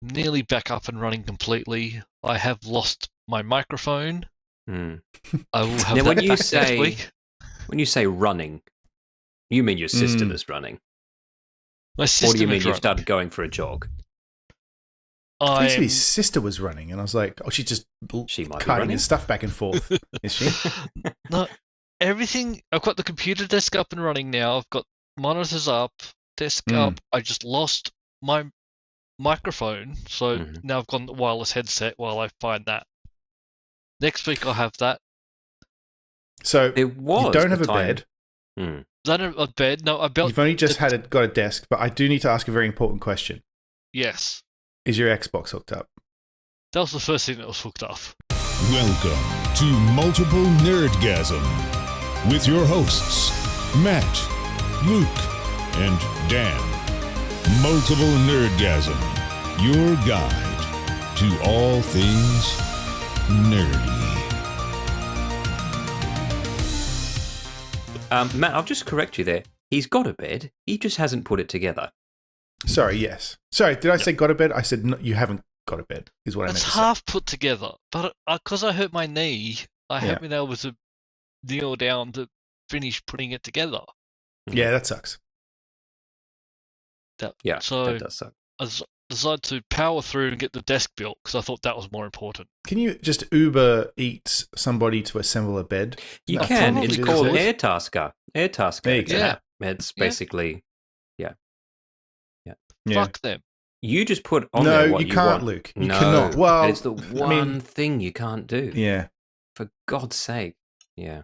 nearly back up and running completely. I have lost my microphone. Hmm. I will have Now, that back next week. when you say running, you mean your system is running, My or system do you mean is you've running. started going for a jog? I think his sister was running, and I was like, "Oh, she's just She might be carting running. his stuff back and forth." Is she? No, everything. I've got the computer desk up and running now. I've got monitors up, desk up. I just lost my microphone, so now I've got a wireless headset while I find that. Next week I'll have that. So It was you don't have the a time- bed. I don't have a bed. No, I built. You've only just got a desk, but I do need to ask a very important question. Yes, Is your Xbox hooked up? that was the first thing that was hooked up. Welcome to Multiple Nerdgasm with your hosts, Matt, Luke, and Dan. Multiple Nerdgasm, your guide to all things nerdy. Matt, I'll just correct you there. He's got a bed. He just hasn't put it together. Sorry, yes. Sorry, did I say got a bed? I said no, you haven't got a bed, is what I meant It's to say. half put together, but because I hurt my knee, I haven't been able to kneel down to finish putting it together. Yeah, that sucks. That does suck. I decided to power through and get the desk built because I thought that was more important. Can you just Uber Eats somebody to assemble a bed? You That can. probably It's called is. Airtasker. Airtasker. There you It's go. an app. It's basically, Yeah. Fuck them. you just put on there No, what you you can't, want. Luke. You No, cannot. Well, it's the one thing you can't do. Yeah, For God's sake. Yeah.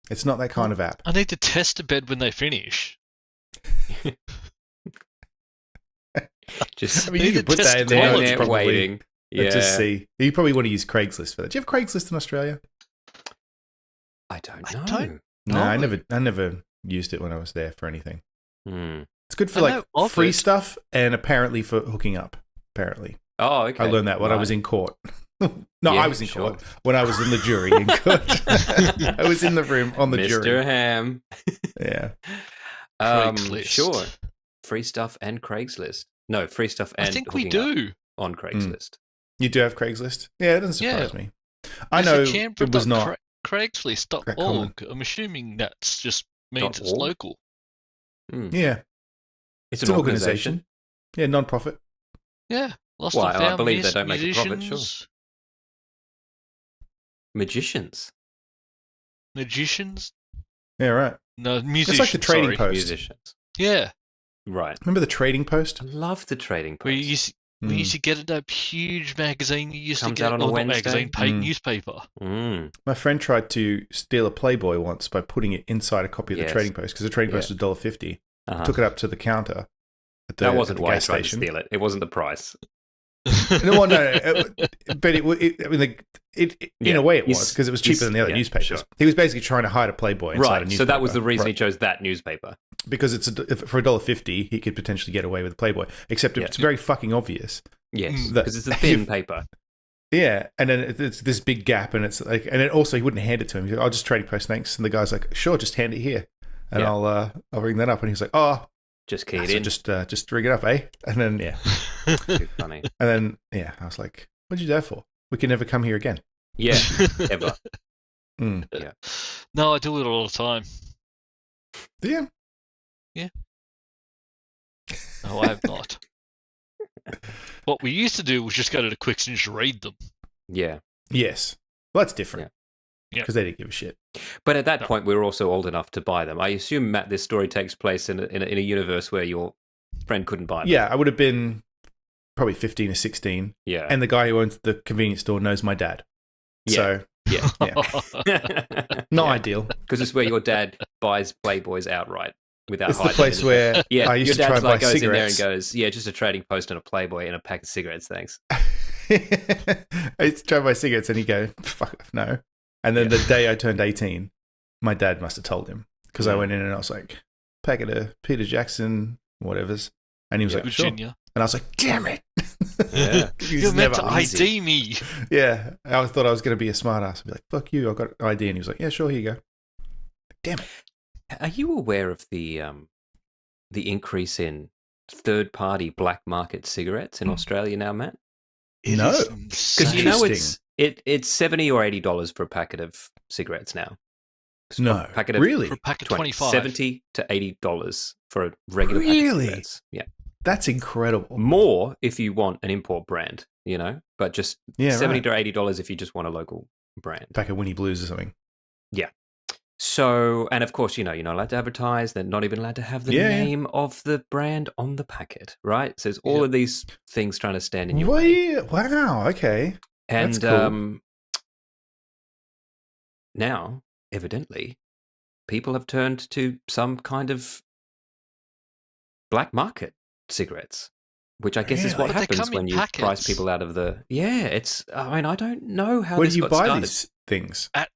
it's not that kind of app. I need to test a bed when they finish. Just I mean, you need could to put that test in the the toilets, notes, there probably. waiting. Let's just see. You probably want to use Craigslist for that. Do you have Craigslist in Australia? I don't I know. don't- No, I No. never used it when I was there for anything. Hmm. It's good for I like know of free it. stuff and apparently for hooking up. Apparently, Oh, okay. I learned that when I Right. was in court. No, Yeah, I was in sure. court when I was in the jury in court. I was in the room on the Mr. jury. Ham. Yeah. Craigslist. Sure. Free stuff and Craigslist. No, free stuff and I think we hooking up do. on Craigslist. You do have Craigslist? Yeah, it doesn't surprise me. I There's know a it was not. Craigslist.org. I'm assuming that's just means it's .org? local. Hmm. Yeah, It's it's an organization. Yeah, non-profit. Yeah. Lost Well, and I found believe they don't make a profit, musicians. Magicians. Magicians? Yeah, right. No, musicians. It's like the Trading sorry. Post. Musicians. Yeah. Right. Remember the Trading Post? I love the Trading Where Post. we used to get a huge magazine. You used Comes to get out on a not Wednesday. magazine, newspaper. Mm. My friend tried to steal a Playboy once by putting it inside a copy of the Yes. Trading Post because the Trading Post was $1.50. Uh-huh. Took it up to the counter at the, That wasn't at the why I gas tried to station. steal it. It wasn't the price. No, but in a way it was He's- because it was cheaper than the other yeah, newspapers. sure. He was basically trying to hide a Playboy inside a Right. newspaper. So that was the reason he Right. chose that newspaper. Because for $1.50 he could potentially get away with a Playboy. Except Yeah. it's very fucking obvious. Yes. That- Because it's a thin paper. Yeah, and then it's this big gap, and it's like, and then also he wouldn't hand it to him. He's like, "I'll just Trading Post, thanks." And the guy's like, "Sure, just hand it here, and Yeah. I'll ring that up." And he's like, "Oh, Just key it so in. just ring it up, eh?" And then Too funny. I was like, "What'd you do that for? We can never come here again." Yeah. Ever. Mm. Yeah. No, I do it all the time. Yeah, No, I have not. What we used to do was just go to the Quicks and just read them. Yeah. yes, well, that's different. Yeah. Because they didn't give a shit. But at that No. point, we were also old enough to buy them. I assume, Matt, this story takes place in a universe where your friend couldn't buy them. Yeah, I would have been probably 15 or 16, Yeah. and the guy who owns the convenience store knows my dad. Yeah. So yeah. not ideal. Because it's where your dad buys Playboys outright without It's the hiding place them. where Yeah, I used your to try dad's and buy like goes in there and cigarettes. goes, yeah, just a Trading Post and a Playboy and a pack of cigarettes, thanks. I used to try and buy cigarettes, and he'd go, "Fuck off, no." And then the day I turned 18, my dad must have told him because I went in and I was like, "Packet of Peter Jackson, whatever's," and he was like, "Sure." Virginia. And I was like, "Damn it!" Yeah. He's You're meant to never- ID me. Yeah, I thought I was going to be a smartass. I'd be like, "Fuck you! I got an ID," and he was like, "Yeah, sure, here you go." Damn it! Are you aware of the increase in third-party black market cigarettes in Australia now, Matt? No. Because you know it's $70 or $80 for a packet of cigarettes now. No, really? For a pack of 25. $70 to $80 for a regular packet of cigarettes. Yeah. That's incredible. More if you want an import brand, you know, but just $70 to $80 if you just want a local brand. Pack of Winnie Blues or something. Yeah. So, and of course, you know, you're not allowed to advertise. They're not even allowed to have the name of the brand on the packet, right? So there's all of these things trying to stand in your way. Wow, okay. And that's cool. Now, evidently, people have turned to some kind of black market cigarettes, which I guess is what happens when you price people out of the... Yeah, it's... I mean, I don't know how Where this do you got buy started. these things? At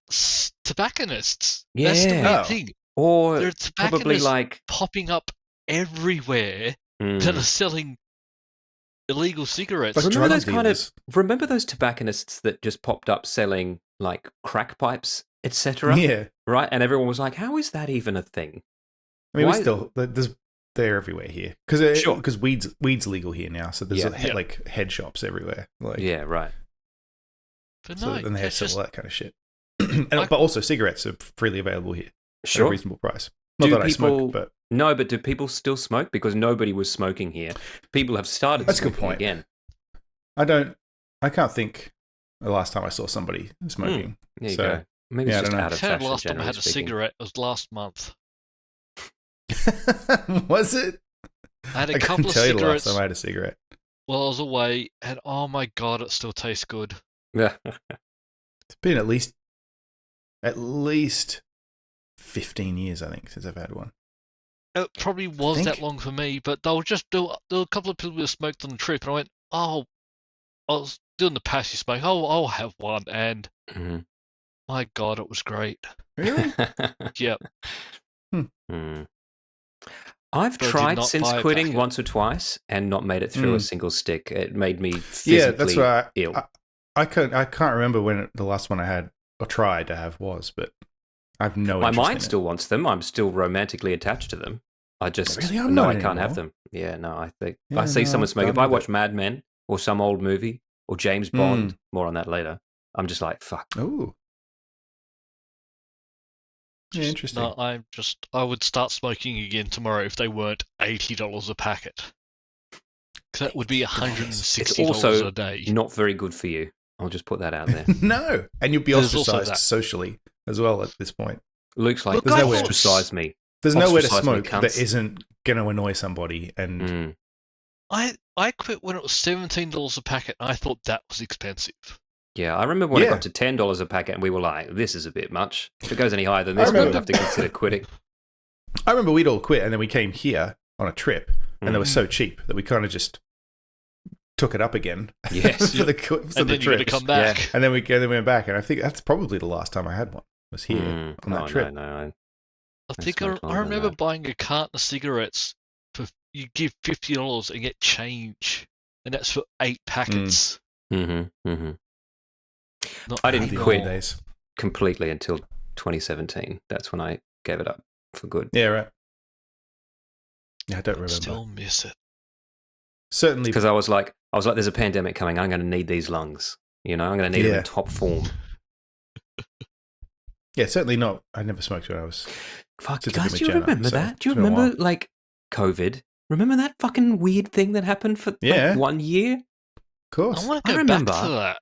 tobacconists. Yeah. That's the weird thing. Or there are probably tobacconists like... popping up everywhere that are selling illegal cigarettes. Like remember those tobacconists that just popped up selling like crack pipes, etc.? Yeah. Right? And everyone was like, how is that even a thing? I mean, they're everywhere here. Because weed's legal here now, so there's like head shops everywhere. Like, yeah, right. But so no, then they sell all that kind of shit. But also cigarettes are freely available here at a reasonable price. Not that I smoke, but... No, but do people still smoke? Because nobody was smoking here. People have started That's a smoking good point. again. I can't think the last time I saw somebody smoking. There you go. Maybe it's just out of fashion, the last time I had a speaking. cigarette was last month. Was it? I had a couple of cigarettes. I couldn't tell you the last time I had a cigarette. Well, I was away, and oh my god, it still tastes good. Yeah. It's been at least 15 years, I think, since I've had one. It probably was that long for me, but there were a couple of people who smoked on the trip, and I went, oh, I was doing the passive smoke. Oh, I'll have one, and my god, it was great. Really? Yep. I've tried since quitting once or twice and not made it through a single stick. It made me physically ill. I can't remember when the last one I had or tried to have was, but I've no interest My mind in still wants them. I'm still romantically attached to them. I just I can't have them. Yeah, no, I think I see someone smoking. If I watch Mad Men or some old movie or James Bond, more on that later, I'm just like, fuck. Oh. Yeah, interesting. No, I would start smoking again tomorrow if they weren't $80 a packet. That would be $160 a day. Not very good for you. I'll just put that out there. No, and you'll be ostracized socially as well at this point. Luke's like, ostracize me. There's nowhere to smoke that isn't going to annoy somebody. And I quit when it was $17 a packet, and I thought that was expensive. Yeah, I remember when it got to $10 a packet, and we were like, this is a bit much. If it goes any higher than this, we'll have to consider quitting. I remember we'd all quit, and then we came here on a trip, and they were so cheap that we kind of just took it up again. Yes. for the trip. To come back. Yeah. And then we went back, and I think that's probably the last time I had one, was here on that trip. No. I remember buying a carton of cigarettes for, you give $50 and get change, and that's for 8 packets. I didn't quit completely until 2017. That's when I gave it up for good. Yeah, right. Yeah, I don't remember. Still miss it. Certainly, because I was like, there's a pandemic coming. I'm going to need these lungs. You know, I'm going to need them in top form. Yeah, certainly not. I never smoked when I was. Fuck, guys, do you remember that? Do you remember like COVID? Remember that fucking weird thing that happened for like 1 year? Of course, I want to go back to that.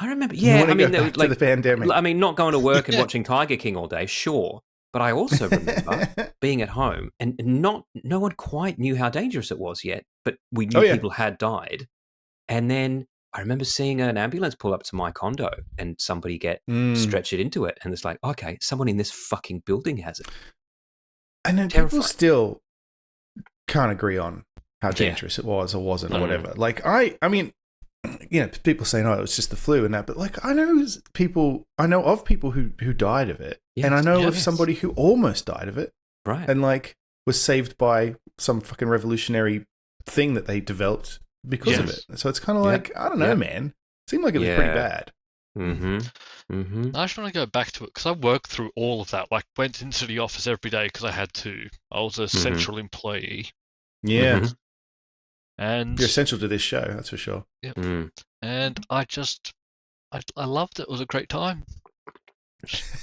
I remember. Yeah, I mean, like the pandemic. I mean, not going to work and watching Tiger King all day, sure. But I also remember being at home and no one quite knew how dangerous it was yet, but we knew people had died. And then I remember seeing an ambulance pull up to my condo and somebody get stretchered into it. And it's like, okay, someone in this fucking building has it. And then people still can't agree on how dangerous it was or wasn't or whatever. Like, I mean, you know, people say, no, it was just the flu and that, but like, I know of people who died of it, and I know of somebody who almost died of it, right? And like was saved by some fucking revolutionary thing that they developed because of it. So it's kind of like, I don't know, man. It seemed like it was pretty bad. I just want to go back to it because I worked through all of that. Like, went into the office every day because I had to. I was a central employee. Yeah. And you're essential to this show, that's for sure. Yep. And I loved it. It was a great time.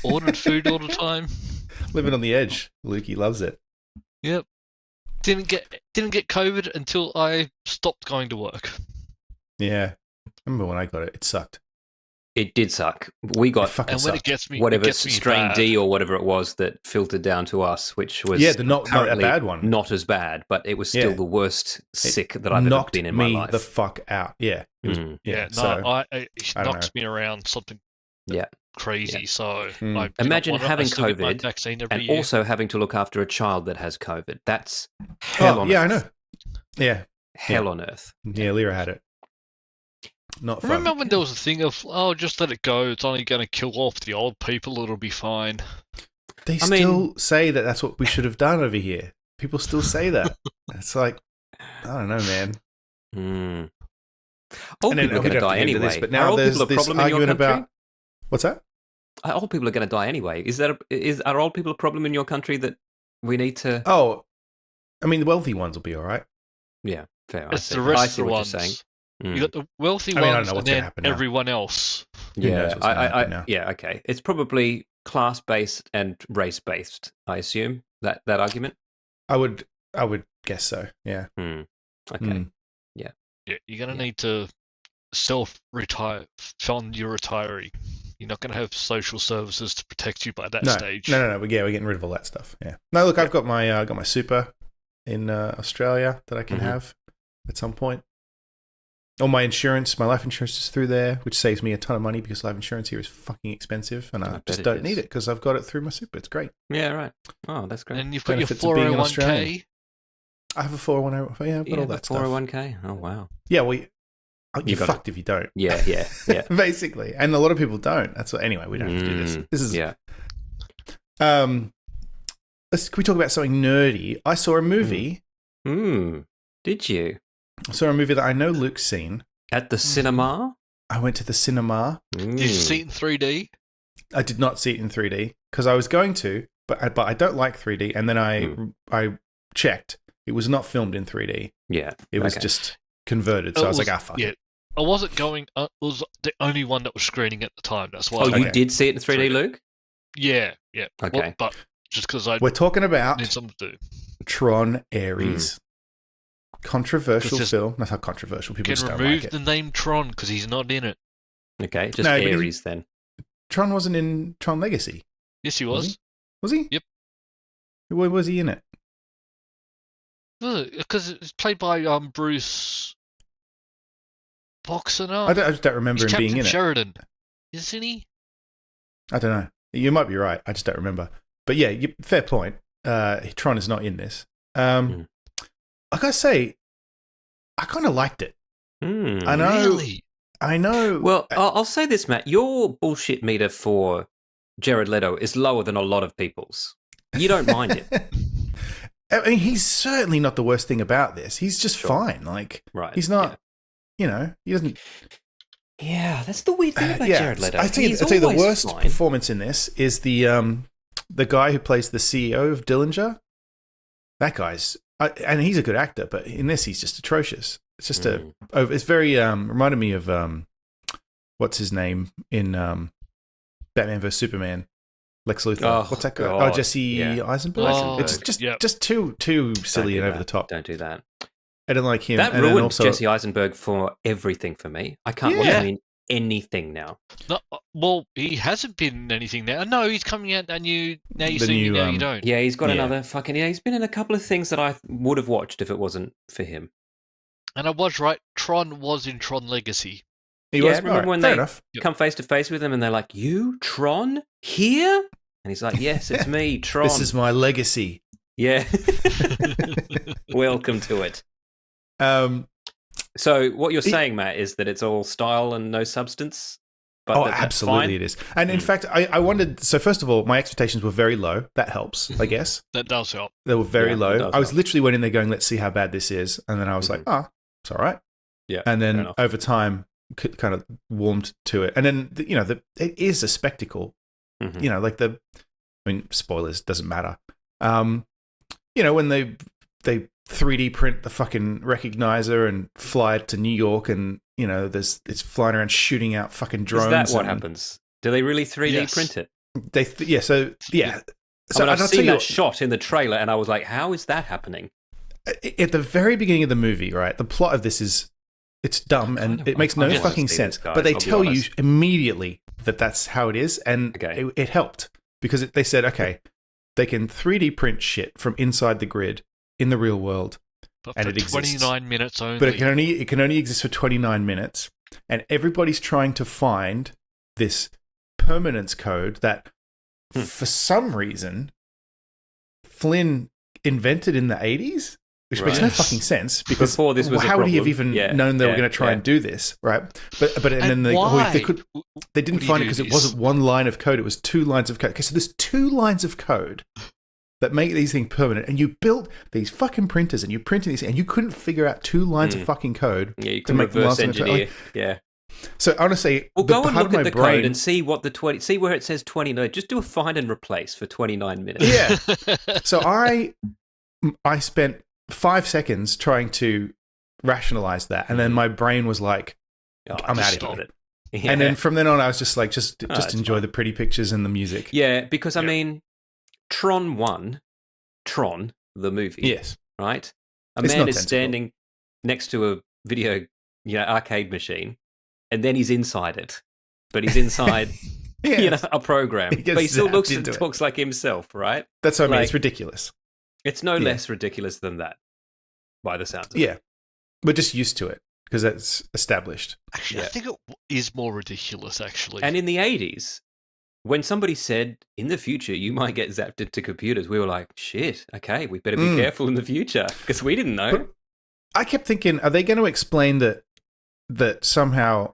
Ordered food all the time. Living on the edge. Lukey loves it. Yep. Didn't get COVID until I stopped going to work. Yeah. I remember when I got it. It sucked. It did suck. We got and when it gets me, whatever it gets me strain bad. D or whatever it was that filtered down to us, which was not a bad one. Not as bad, but it was still the worst sick that I've ever been in my life. Knocked me the fuck out. Yeah. It knocks me around something crazy. So I imagine having COVID vaccine and year. also having to look after a child that has COVID. That's hell on earth. I know. Yeah. Hell on earth. Yeah, Lyra had it. Not fun. Remember when there was a thing of, just let it go, it's only going to kill off the old people, it'll be fine. They still say that that's what we should have done over here. People still say that. It's like, I don't know, man. Old people are going to die anyway. But now there's this argument about... What's that? Old people are going to die anyway. Are old people a problem in your country that we need to... Oh, I mean, the wealthy ones will be all right. Yeah, fair. It's the rest I of see the what ones. you're saying. You got the wealthy I ones don't know and then happen now. everyone else. Yeah, okay. It's probably class-based and race-based, I assume, that argument? I would guess so, yeah. Okay. Yeah. Yeah, you're going to need to self-retire, fund your retiree. You're not going to have social services to protect you by that stage. No. We're getting rid of all that stuff, yeah. No, look, I've got my super in Australia that I can have at some point. All my insurance, my life insurance is through there, which saves me a ton of money because life insurance here is fucking expensive, and I just don't need it because I've got it through my super. It's great. Yeah, right. Oh, that's great. And you've got your 401k. I have a 401k. Yeah, I've got all that stuff. 401k. Oh, wow. Yeah, well, you're fucked if you don't. Yeah. Basically, and a lot of people don't. That's what. Anyway, we don't have to do this. This is Can we talk about something nerdy? I saw a movie. Did you? I saw a movie that I know Luke's seen. At the cinema? I went to the cinema. Did you see it in 3D? I did not see it in 3D because I was going to, but I don't like 3D. And then I checked. It was not filmed in 3D. Yeah. It was just converted. So I was like, fuck it. I wasn't going. It was the only one that was screening at the time. That's why. Oh, you did see it in 3D, Luke? Yeah. Okay. Well, but just because we're talking about need something to do. Tron Ares. Controversial film. Not how controversial. People just don't like it. Remove the name Tron because he's not in it. Okay, just Ares then. Tron wasn't in Tron Legacy. Yes, he was. Was he? Yep. Where was he in it? Because it's played by Bruce Boxer. I just don't remember him being in it. Sheridan, isn't he? I don't know. You might be right. I just don't remember. But yeah, fair point. Tron is not in this. I gotta say, I kind of liked it. I know. Really? I know. Well, I'll say this, Matt. Your bullshit meter for Jared Leto is lower than a lot of people's. You don't mind it. I mean, he's certainly not the worst thing about this. He's just fine. Like, he's not, he doesn't. Yeah, that's the weird thing about Jared Leto. I'd say the worst performance in this is the guy who plays the CEO of Dillinger. That guy's, and he's a good actor, but in this he's just atrocious. It's just it's very reminded me of what's his name in Batman vs Superman, Lex Luthor. What's that guy? God. Jesse Eisenberg. It's just too silly and over the top. Don't do that. I don't like him. That ruined Jesse Eisenberg for everything for me. I can't watch him in anything now. No, well, he hasn't been in anything now. No, he's coming out and now you see him, now you don't. Yeah, he's got another fucking... Yeah, he's been in a couple of things that I would have watched if it wasn't for him. And I was right. Tron was in Tron Legacy. He was. Remember when they come face to face with him and they're like, "You, Tron, here?" And he's like, "Yes, it's me, Tron. This is my legacy." Yeah. Welcome to it. So what you're saying, Matt, is that it's all style and no substance? But absolutely it is. And in fact, I wondered, so first of all, my expectations were very low. That helps, I guess. That does help. They were very low. I was literally went in there going, let's see how bad this is. And then I was like, it's all right. Yeah. And then over time, kind of warmed to it. And then, it is a spectacle. Like spoilers, doesn't matter. When they 3D print the fucking recognizer and fly it to New York, and it's flying around shooting out fucking drones. Is that what happens? Do they really 3D print it? So I've seen that shot in the trailer, and I was like, how is that happening? At the very beginning of the movie, right? The plot of this is it's dumb and it makes no fucking sense. But they tell you immediately that that's how it is, and it helped because they said, okay, they can 3D print shit from inside the grid in the real world, but and for it exists. 29 minutes only. But it can only exist for 29 minutes, and everybody's trying to find this permanence code that, for some reason, Flynn invented in the 80s. Which makes no fucking sense because before this was how would he have even known they were going to try and do this, right? But then they didn't find it because it wasn't one line of code; it was 2 lines of code. Okay, so there's 2 lines of code that make these things permanent, and you built these fucking printers, and you're printing these, and you couldn't figure out 2 lines of fucking code. Yeah, you can reverse engineer. So honestly, go and look at the code and see what see where it says 29. Just do a find and replace for 29 minutes. Yeah. So I spent 5 seconds trying to rationalize that, and then my brain was like, I'm out of it. Yeah. And then from then on, I was just like, just enjoy the pretty pictures and the music. Yeah, because I mean, Tron 1, Tron, the movie. Yes. Right? A man is standing next to a video, arcade machine, and then he's inside it. But he's inside, a program. But he still looks and talks like himself, right? That's what I mean. It's ridiculous. It's no less ridiculous than that, by the sounds of it. Yeah. We're just used to it because that's established. Actually, I think it is more ridiculous, actually. And in the 80s, when somebody said, in the future, you might get zapped into computers, we were like, shit, okay, we better be careful in the future because we didn't know. But I kept thinking, are they going to explain that somehow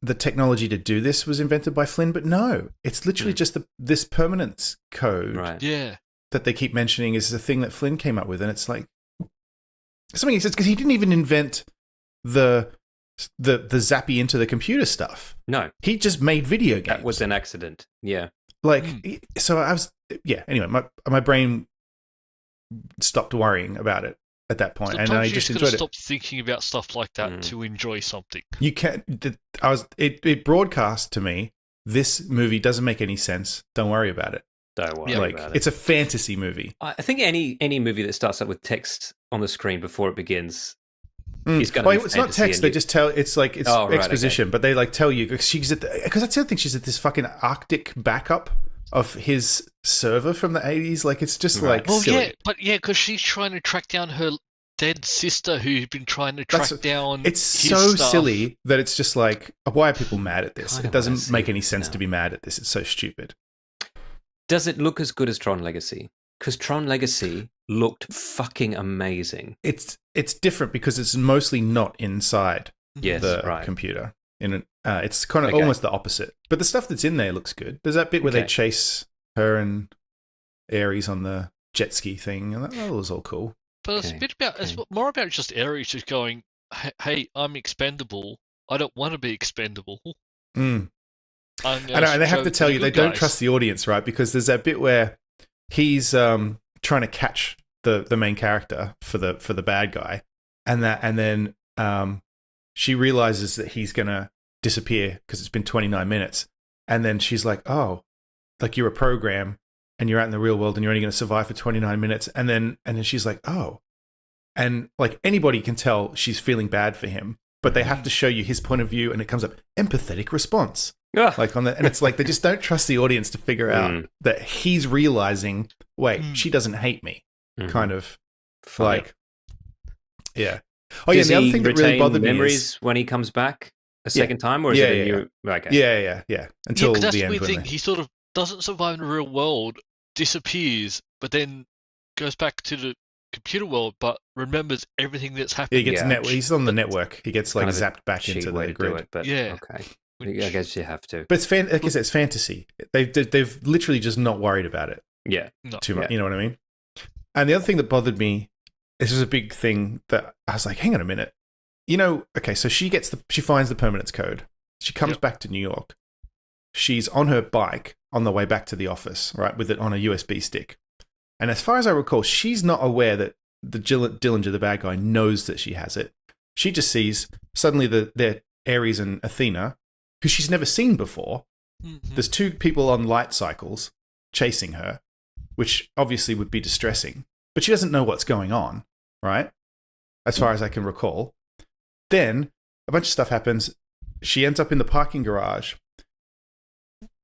the technology to do this was invented by Flynn? But no, it's literally just this permanence code. Right. Yeah. That they keep mentioning is the thing that Flynn came up with, and it's like something he says because he didn't even invent the zappy into the computer stuff. No, he just made video games. That was an accident. Yeah, so I was. Yeah. Anyway, my brain stopped worrying about it at that point, Sometimes and I just enjoyed it. Stop thinking about stuff like that to enjoy something. You can't. It broadcast to me. This movie doesn't make any sense. Don't worry about it. Don't worry about it. It's a fantasy movie. I think any movie that starts up with text on the screen before it begins is going to be it's not text. They just tell. It's like exposition, but they tell you because that's the other thing. She's at this fucking Arctic backup of his server from the 80s. Like it's just silly. Because she's trying to track down her dead sister who's been trying to track down. It's so silly that it's just like, why are people mad at this? It doesn't make any sense to be mad at this. It's so stupid. Does it look as good as Tron Legacy? Because Tron Legacy looked fucking amazing. It's different because it's mostly not inside the computer. It's kind of almost the opposite. But the stuff that's in there looks good. There's that bit where they chase her and Ares on the jet ski thing, and that was all cool. But it's more about just Ares just going, hey, I'm expendable. I don't want to be expendable. I know, and they have to tell you they don't trust the audience, right? Because there's that bit where he's trying to catch the main character for the bad guy, and then she realizes that he's gonna disappear because it's been 29 minutes, and then she's like, "Oh, like you're a program, and you're out in the real world, and you're only gonna survive for 29 minutes," and then she's like, "Oh," and like anybody can tell she's feeling bad for him, but they have to show you his point of view, and it comes up empathetic response. And it's like they just don't trust the audience to figure out that he's realizing, wait, she doesn't hate me, kind of like, yeah. Oh yeah, the other thing that really bothered me is when he comes back a second time, or is it a new? Okay. Yeah. Until that's the end. The weird thing. He sort of doesn't survive in the real world, disappears, but then goes back to the computer world, but remembers everything that's happened. He gets he's on the network. He gets like zapped back into the grid. But okay. I guess you have to. But it's like I said, it's fantasy. They've literally just not worried about it. Yeah. Too much. You know what I mean? And the other thing that bothered me, this was a big thing that I was like, hang on a minute. Okay, so she finds the permanence code. She comes back to New York. She's on her bike on the way back to the office, right, with it on a USB stick. And as far as I recall, she's not aware that the Dillinger, the bad guy, knows that she has it. She just sees suddenly they're Ares and Athena, who she's never seen before. Mm-hmm. There's two people on light cycles chasing her, which obviously would be distressing, but she doesn't know what's going on, right? As far as I can recall. Then a bunch of stuff happens. She ends up in the parking garage,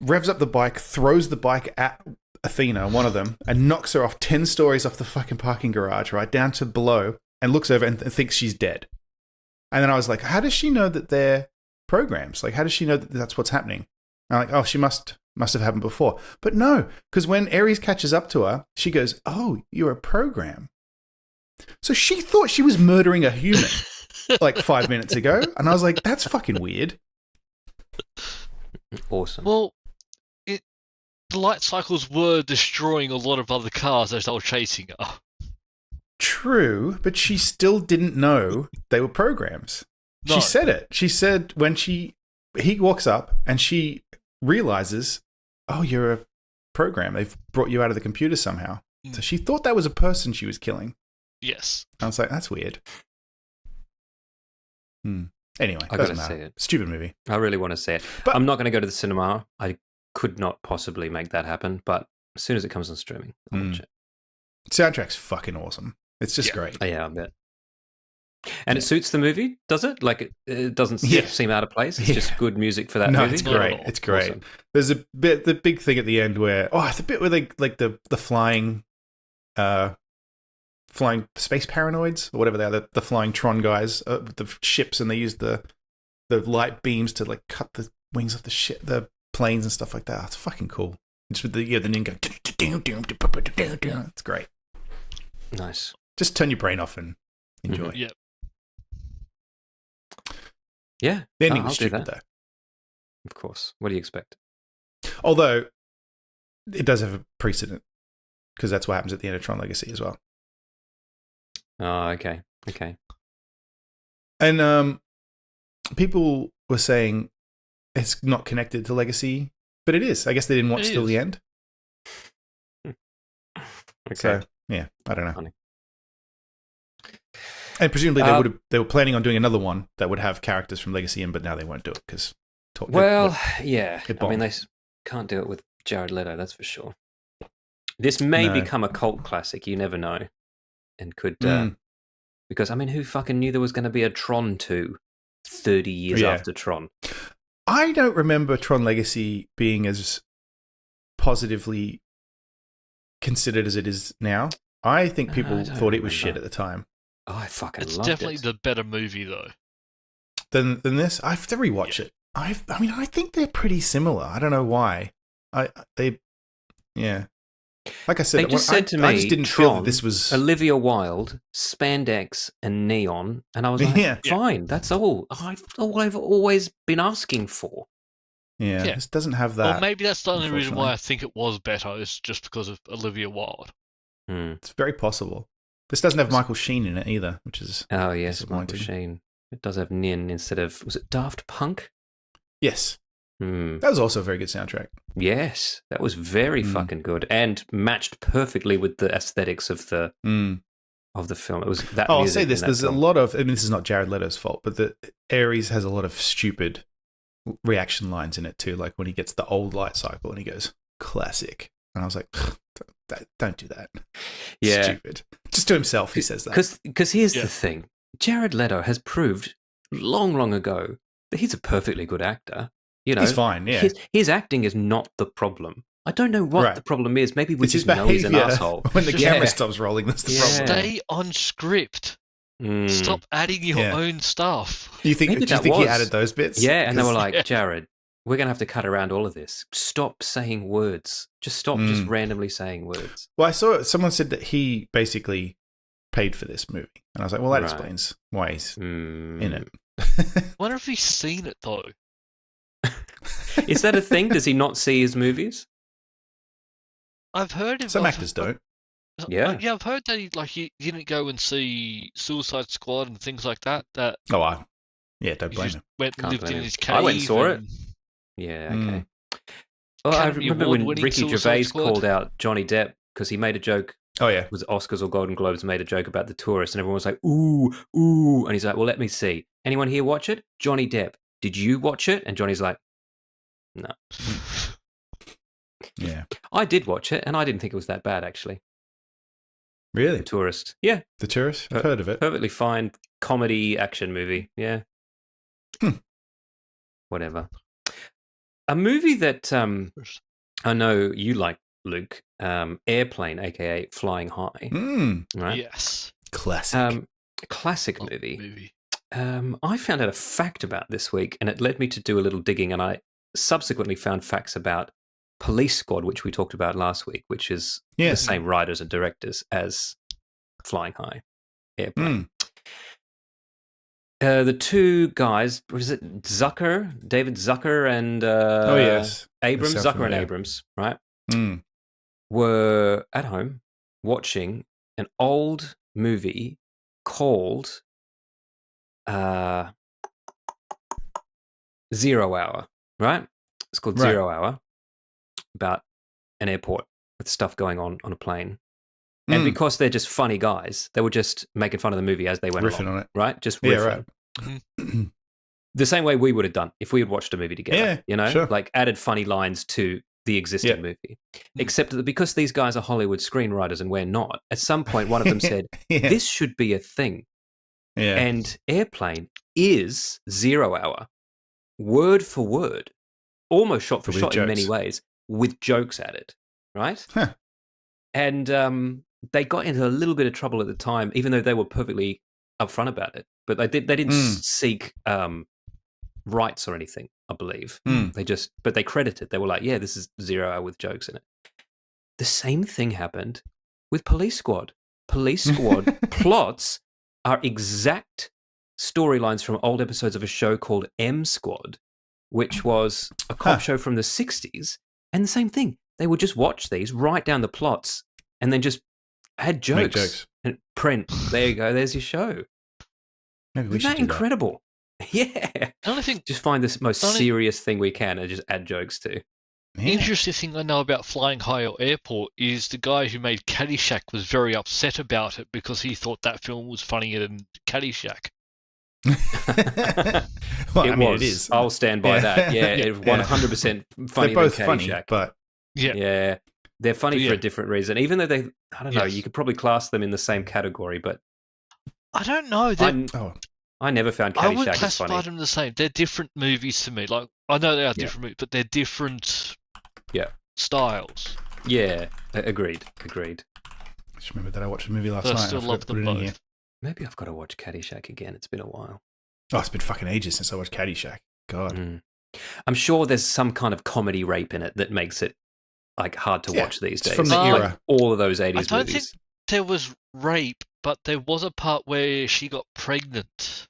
revs up the bike, throws the bike at Athena, one of them, and knocks her off 10 stories off the fucking parking garage, right down to below, and looks over and thinks she's dead. And then I was like, how does she know that they're programs? Like, how does she know that that's what's happening? And I'm like, oh, she must have happened before. But no, because when Ares catches up to her, she goes, oh, you're a program. So she thought she was murdering a human like 5 minutes ago. And I was like, that's fucking weird. Awesome. Well, the light cycles were destroying a lot of other cars as they were chasing her. True, but she still didn't know they were programs. No. She said it. She said when he walks up and she realizes, oh, you're a program. They've brought you out of the computer somehow. So she thought that was a person she was killing. Yes. I was like, that's weird. Anyway, I gotta see it. Stupid movie. I really want to see it. But I'm not going to go to the cinema. I could not possibly make that happen. But as soon as it comes on streaming, I'll watch it. Soundtrack's fucking awesome. It's just great. Oh, yeah, I bet. And it suits the movie, does it? Like, it doesn't seem out of place? It's just good music for that movie? No, it's great. It's great. Awesome. There's the big thing at the end where, the bit where they, like, the flying space paranoids, or whatever they are, the flying Tron guys, the ships, and they use the light beams to, like, cut the wings off the planes and stuff like that. It's fucking cool. Just with the ninja going, it's great. Nice. Just turn your brain off and enjoy. Mm-hmm. Yep. Yeah. The ending was stupid, though. Of course. What do you expect? Although, it does have a precedent, because that's what happens at the end of Tron Legacy as well. Oh, okay. Okay. And people were saying it's not connected to Legacy, but it is. I guess they didn't watch till the end. Okay. So, yeah, I don't know. Funny. And presumably they were planning on doing another one that would have characters from Legacy in, but now they won't do it because. I mean, they can't do it with Jared Leto, that's for sure. This may become a cult classic. You never know, and could because I mean, who fucking knew there was going to be a Tron 2 30 years after Tron? I don't remember Tron Legacy being as positively considered as it is now. I think people thought it was shit at the time. Oh, I fucking loved it. It's definitely the better movie, though. Than this? I have to rewatch it. I mean, I think they're pretty similar. I don't know why. Like I said, they just said to me, I just didn't Tron, feel that this was Olivia Wilde, spandex, and neon, and I was like, fine, that's all. All I've always been asking for. Yeah, this doesn't have that. Well, maybe that's the only reason why I think it was better, is just because of Olivia Wilde. It's very possible. This doesn't have Michael Sheen in it either, which is Michael Sheen. It does have Nin instead of, was it Daft Punk? Yes. That was also a very good soundtrack. Yes, that was very fucking good and matched perfectly with the aesthetics of the film. It was that. I'll say this: there's a lot of. I mean, this is not Jared Leto's fault, but the Ares has a lot of stupid reaction lines in it too. Like when he gets the old light cycle and he goes classic, and I was like, don't do that. Yeah, stupid. Just to himself, he says that. Because here's the thing: Jared Leto has proved long ago that he's a perfectly good actor. You know, he's fine. Yeah, his acting is not the problem. I don't know what the problem is. Maybe we just know he's an asshole. When the camera stops rolling, that's the problem. Stay on script. Stop adding your own stuff. Do you think he added those bits? Yeah, and they were like, Jared, we're going to have to cut around all of this. Stop saying words. Just stop just randomly saying words. Well, I saw someone said that he basically paid for this movie. And I was like, well, that explains why he's in it. I wonder if he's seen it, though. Is that a thing? Does he not see his movies? I've heard some actors don't. Yeah, I've heard that he didn't go and see Suicide Squad and things like that. Don't blame him. Lived in his cave. I went and saw it. Yeah, okay. Well, I remember when Ricky Gervais called out Johnny Depp because he made a joke Oh yeah, was Oscars or Golden Globes, made a joke about The Tourist, and everyone was like, "Ooh, ooh," and he's like, "Well, let me see. Anyone here watch it? Johnny Depp, did you watch it?" And Johnny's like, "No." Yeah. I did watch it, and I didn't think it was that bad, actually. Really? The Tourist. Yeah. The Tourist? I've heard of it. Perfectly fine comedy action movie. Yeah. Whatever. A movie that I know you like, Luke, Airplane, a.k.a. Flying High. Right? Yes. Classic. Classic movie. I found out a fact about this week, and it led me to do a little digging, and I subsequently found facts about Police Squad, which we talked about last week, which is the same writers and directors as Flying High, Airplane. The two guys, was it David Zucker and Abrams, Zucker and Abrams, right? Were at home watching an old movie called 0 Hour, right? It's called 0 Hour, about an airport with stuff going on a plane. And because they're just funny guys, they were just making fun of the movie as they went riffing along, on it. right? Just riffing. Yeah, right. The same way we would have done if we had watched a movie together, like added funny lines to the existing movie. Except that because these guys are Hollywood screenwriters and we're not, at some point one of them said, this should be a thing. Yeah. And Airplane is 0 Hour, word for word, almost shot for shot in many ways, with jokes at it, right? Huh. And they got into a little bit of trouble at the time, even though they were perfectly upfront about it. But they didn't seek rights or anything, I believe. But they credited. They were like, yeah, this is 0 Hour with jokes in it. The same thing happened with Police Squad. Police Squad plots are exact storylines from old episodes of a show called M Squad, which was a cop show from the 60s. And the same thing. They would just watch these, write down the plots, and then just add jokes. Make jokes. And print. There you go. There's your show. Maybe we Isn't should that incredible? Yeah. The only thing, just find this most serious thing we can and just add jokes to. The interesting thing I know about Flying High or Airport is the guy who made Caddyshack was very upset about it because he thought that film was funnier than Caddyshack. Well, it is. I'll stand by that. Yeah, it's 100% funnier They're both than funny, Caddyshack. but yeah, they're funny for a different reason. Even though they, I don't know, you could probably class them in the same category, but I don't know. I never found I Caddyshack wouldn't as classify funny. them the same. They're different movies to me. Like I know they are different movies, but they're different styles. Yeah, agreed. Just remember that I watched a movie last night. I still love them both. Maybe I've got to watch Caddyshack again. It's been a while. Oh, it's been fucking ages since I watched Caddyshack. God. I'm sure there's some kind of comedy rape in it that makes it like hard to watch these days. From the era. Like all of those 80s I don't movies. think there was rape, but there was a part where she got pregnant.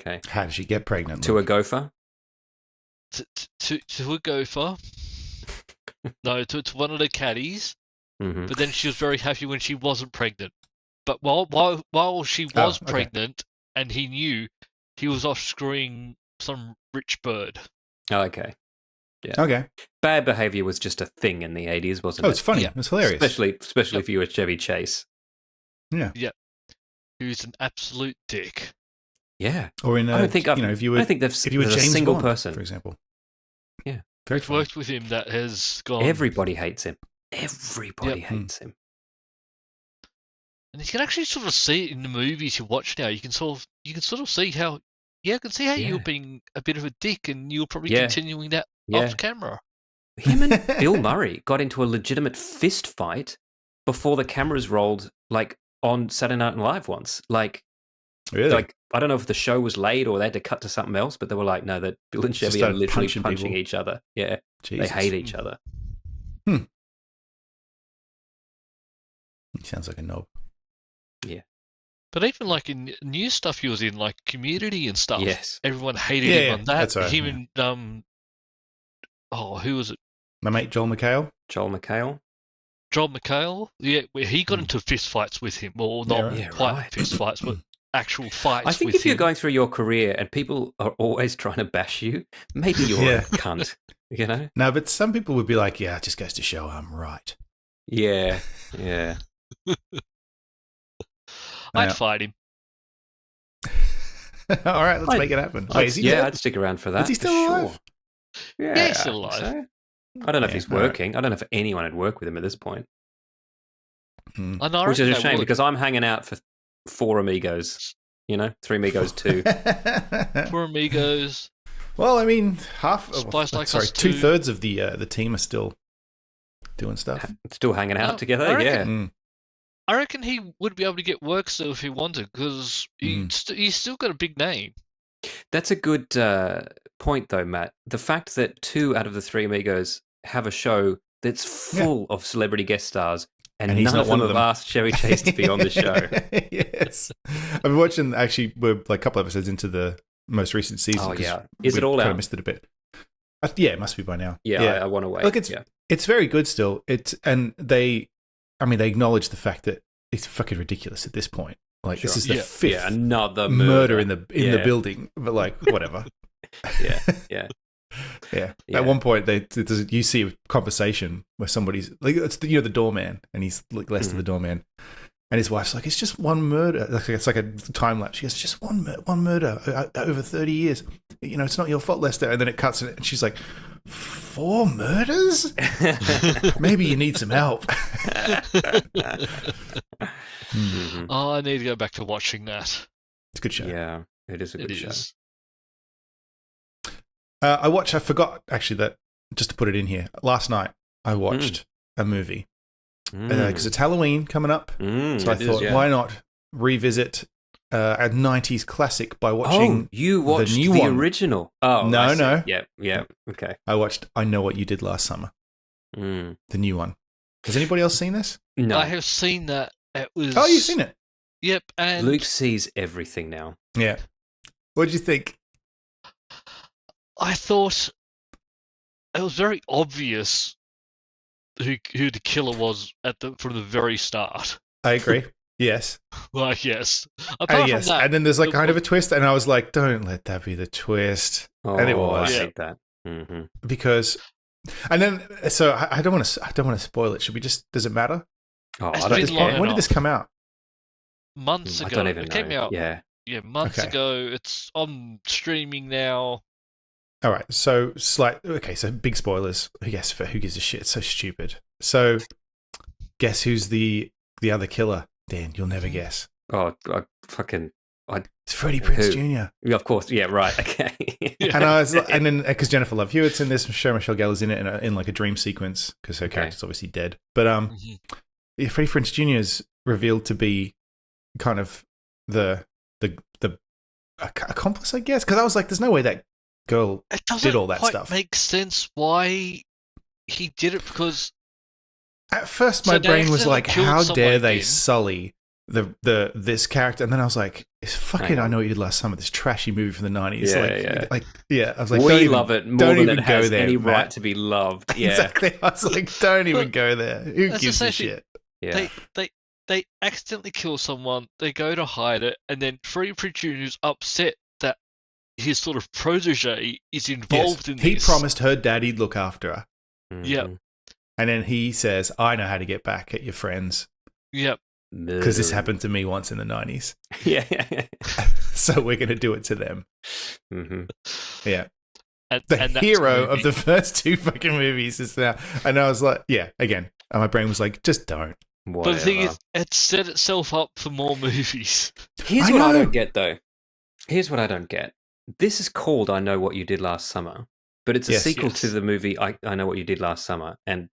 Okay. How did she get pregnant? To a gopher? To a gopher. No, to one of the caddies. Mm-hmm. But then she was very happy when she wasn't pregnant. But while she was pregnant and he knew, he was off screwing some rich bird. Oh, okay. Yeah. Okay. Bad behavior was just a thing in the 80s, wasn't it? Oh, it's funny. It's hilarious. Especially if you were Chevy Chase. Yeah. Yeah. He was an absolute dick. Yeah. Or in I don't think if you were James a single Bond, person, for example. Yeah. Very I've worked with him that has gone. Everybody hates him. Everybody hates him. And you can actually sort of see it in the movies you watch now. You can sort of see how. Yeah, I can see how you're being a bit of a dick, and you're probably continuing that off camera. Him and Bill Murray got into a legitimate fist fight before the cameras rolled, like on Saturday Night Live once. Like, really? Like I don't know if the show was late or they had to cut to something else, but they were like, no, that Bill and Chevy are literally punching each other. Yeah, Jesus. They hate each other. He sounds like a knob. Yeah. But even like in new stuff he was in, like Community and stuff, everyone hated him on that. That's right, him and who was it? My mate Joel McHale. Joel McHale. Yeah, where he got into fist fights with him. Well, not quite fist fights, but actual fights. I think with if you're going through your career and people are always trying to bash you, maybe you're a cunt. You know? No, but some people would be like, "Yeah, it just goes to show I'm right." Yeah. I'd fight him. All right, let's make it happen. Wait, is he dead? I'd stick around for that. Is he still alive? Yeah, he's still alive. So. I don't know if he's working. Right. I don't know if anyone would work with him at this point. Which is a shame because I'm hanging out for 4 amigos. 3 amigos, 2. 4 amigos. Well, I mean, 2/3 of the team are still doing stuff. Still hanging out together, I reckon he would be able to get work still if he wanted, because he's still got a big name. That's a good point, though, Matt. The fact that 2 out of the 3 amigos have a show that's full of celebrity guest stars, and none of them have asked Chevy Chase to be on the show. Yes. I've been watching, actually, we're like a couple episodes into the most recent season. Oh, yeah. Is it all out? I missed it a bit. Yeah, it must be by now. Yeah. I want to wait. Look, it's very good still. They acknowledge the fact that it's fucking ridiculous at this point. Like, this is the 5th another murder in the building, but like, whatever. Yeah. At one point, you see a conversation where somebody's like, it's the doorman, and he's like Lester, the doorman, and his wife's like, it's just one murder. It's like a time lapse. She goes, just one murder over 30 years. It's not your fault, Lester. And then it cuts, and she's like, 4 murders? Maybe you need some help. Oh, I need to go back to watching that. It's a good show. Yeah, it is a good show. I forgot, actually, that just to put it in here, last night I watched a movie because it's Halloween coming up. So I thought, why not revisit a 90s classic by watching you watched the original. Oh, no. Yeah, okay. I watched I Know What You Did Last Summer, the new one. Has anybody else seen this? No. I have seen that. It was... Oh, you've seen it? Yep. And Luke sees everything now. Yeah. What did you think? I thought it was very obvious who the killer was from the very start. I agree. Yes. Like, yes. Apart from that, and then there's like kind of a twist, and I was like, don't let that be the twist. And it was. I hate that. Mm-hmm. Because, and then, so I don't want to spoil it. Should we just, does it matter? Oh, I don't care. When did this come out? Months ago. I don't even know. It came out. Yeah, months ago. It's on streaming now. All right, so so big spoilers. Who gives a shit? It's so stupid. So, guess who's the other killer? Dan, you'll never guess. Oh, it's Freddie Prinze Jr. Yeah, of course. Yeah, right. Okay. And I was, and then because Jennifer Love Hewitt's in this, Sarah Michelle Gellar's in it in like a dream sequence because her character's obviously dead. But Freddie Prinze Jr. is revealed to be kind of the accomplice, I guess. Because I was like, there's no way that girl did all that stuff. It doesn't quite make sense why he did it, because at first my brain was like, how dare they sully this character? And then I was like, it's fucking I Know What You Did Last Summer, this trashy movie from the 90s. I was like, we love it more than it has any right to be loved. Yeah, exactly. I was like, don't even go there. Who gives a shit? Yeah. They accidentally kill someone, they go to hide it, and then Freddie Prinze Jr. is upset that his sort of protege is involved in this. He promised her dad he'd look after her. Yep. And then he says, I know how to get back at your friends. Yep. Because this happened to me once in the 90s. Yeah. So we're going to do it to them. Mm-hmm. Yeah. And the hero of the first 2 fucking movies is now. And I was like, again. And my brain was like, just don't. Whatever. But the thing is, it set itself up for more movies. Here's what I don't get, though. Here's what I don't get. This is called I Know What You Did Last Summer, but it's a sequel to the movie I Know What You Did Last Summer. And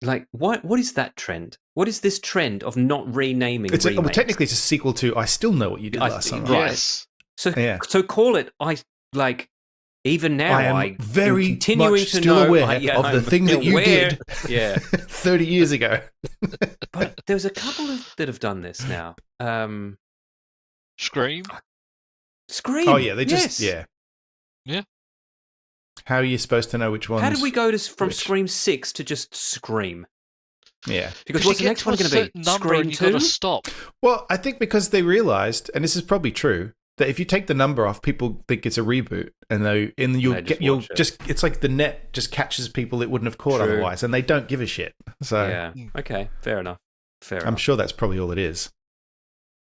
like, what is that trend? What is this trend of not renaming remakes? Well, technically, it's a sequel to I Still Know What You Did Last Summer. Right. Yes. So call it even now, I am very much still aware of the thing that you did 30 years ago. But there's a couple that have done this now. Scream? Oh, yeah. They just, Yeah. How are you supposed to know which ones? How did we go from Scream 6 to just Scream? Yeah. Because what's the next one going to be? Scream 2? Stop. Well, I think because they realised, and this is probably true, that if you take the number off, people think it's a reboot, and it's like the net just catches people it wouldn't have caught otherwise, and they don't give a shit. So okay, fair enough. Fair I'm enough. sure that's probably all it is.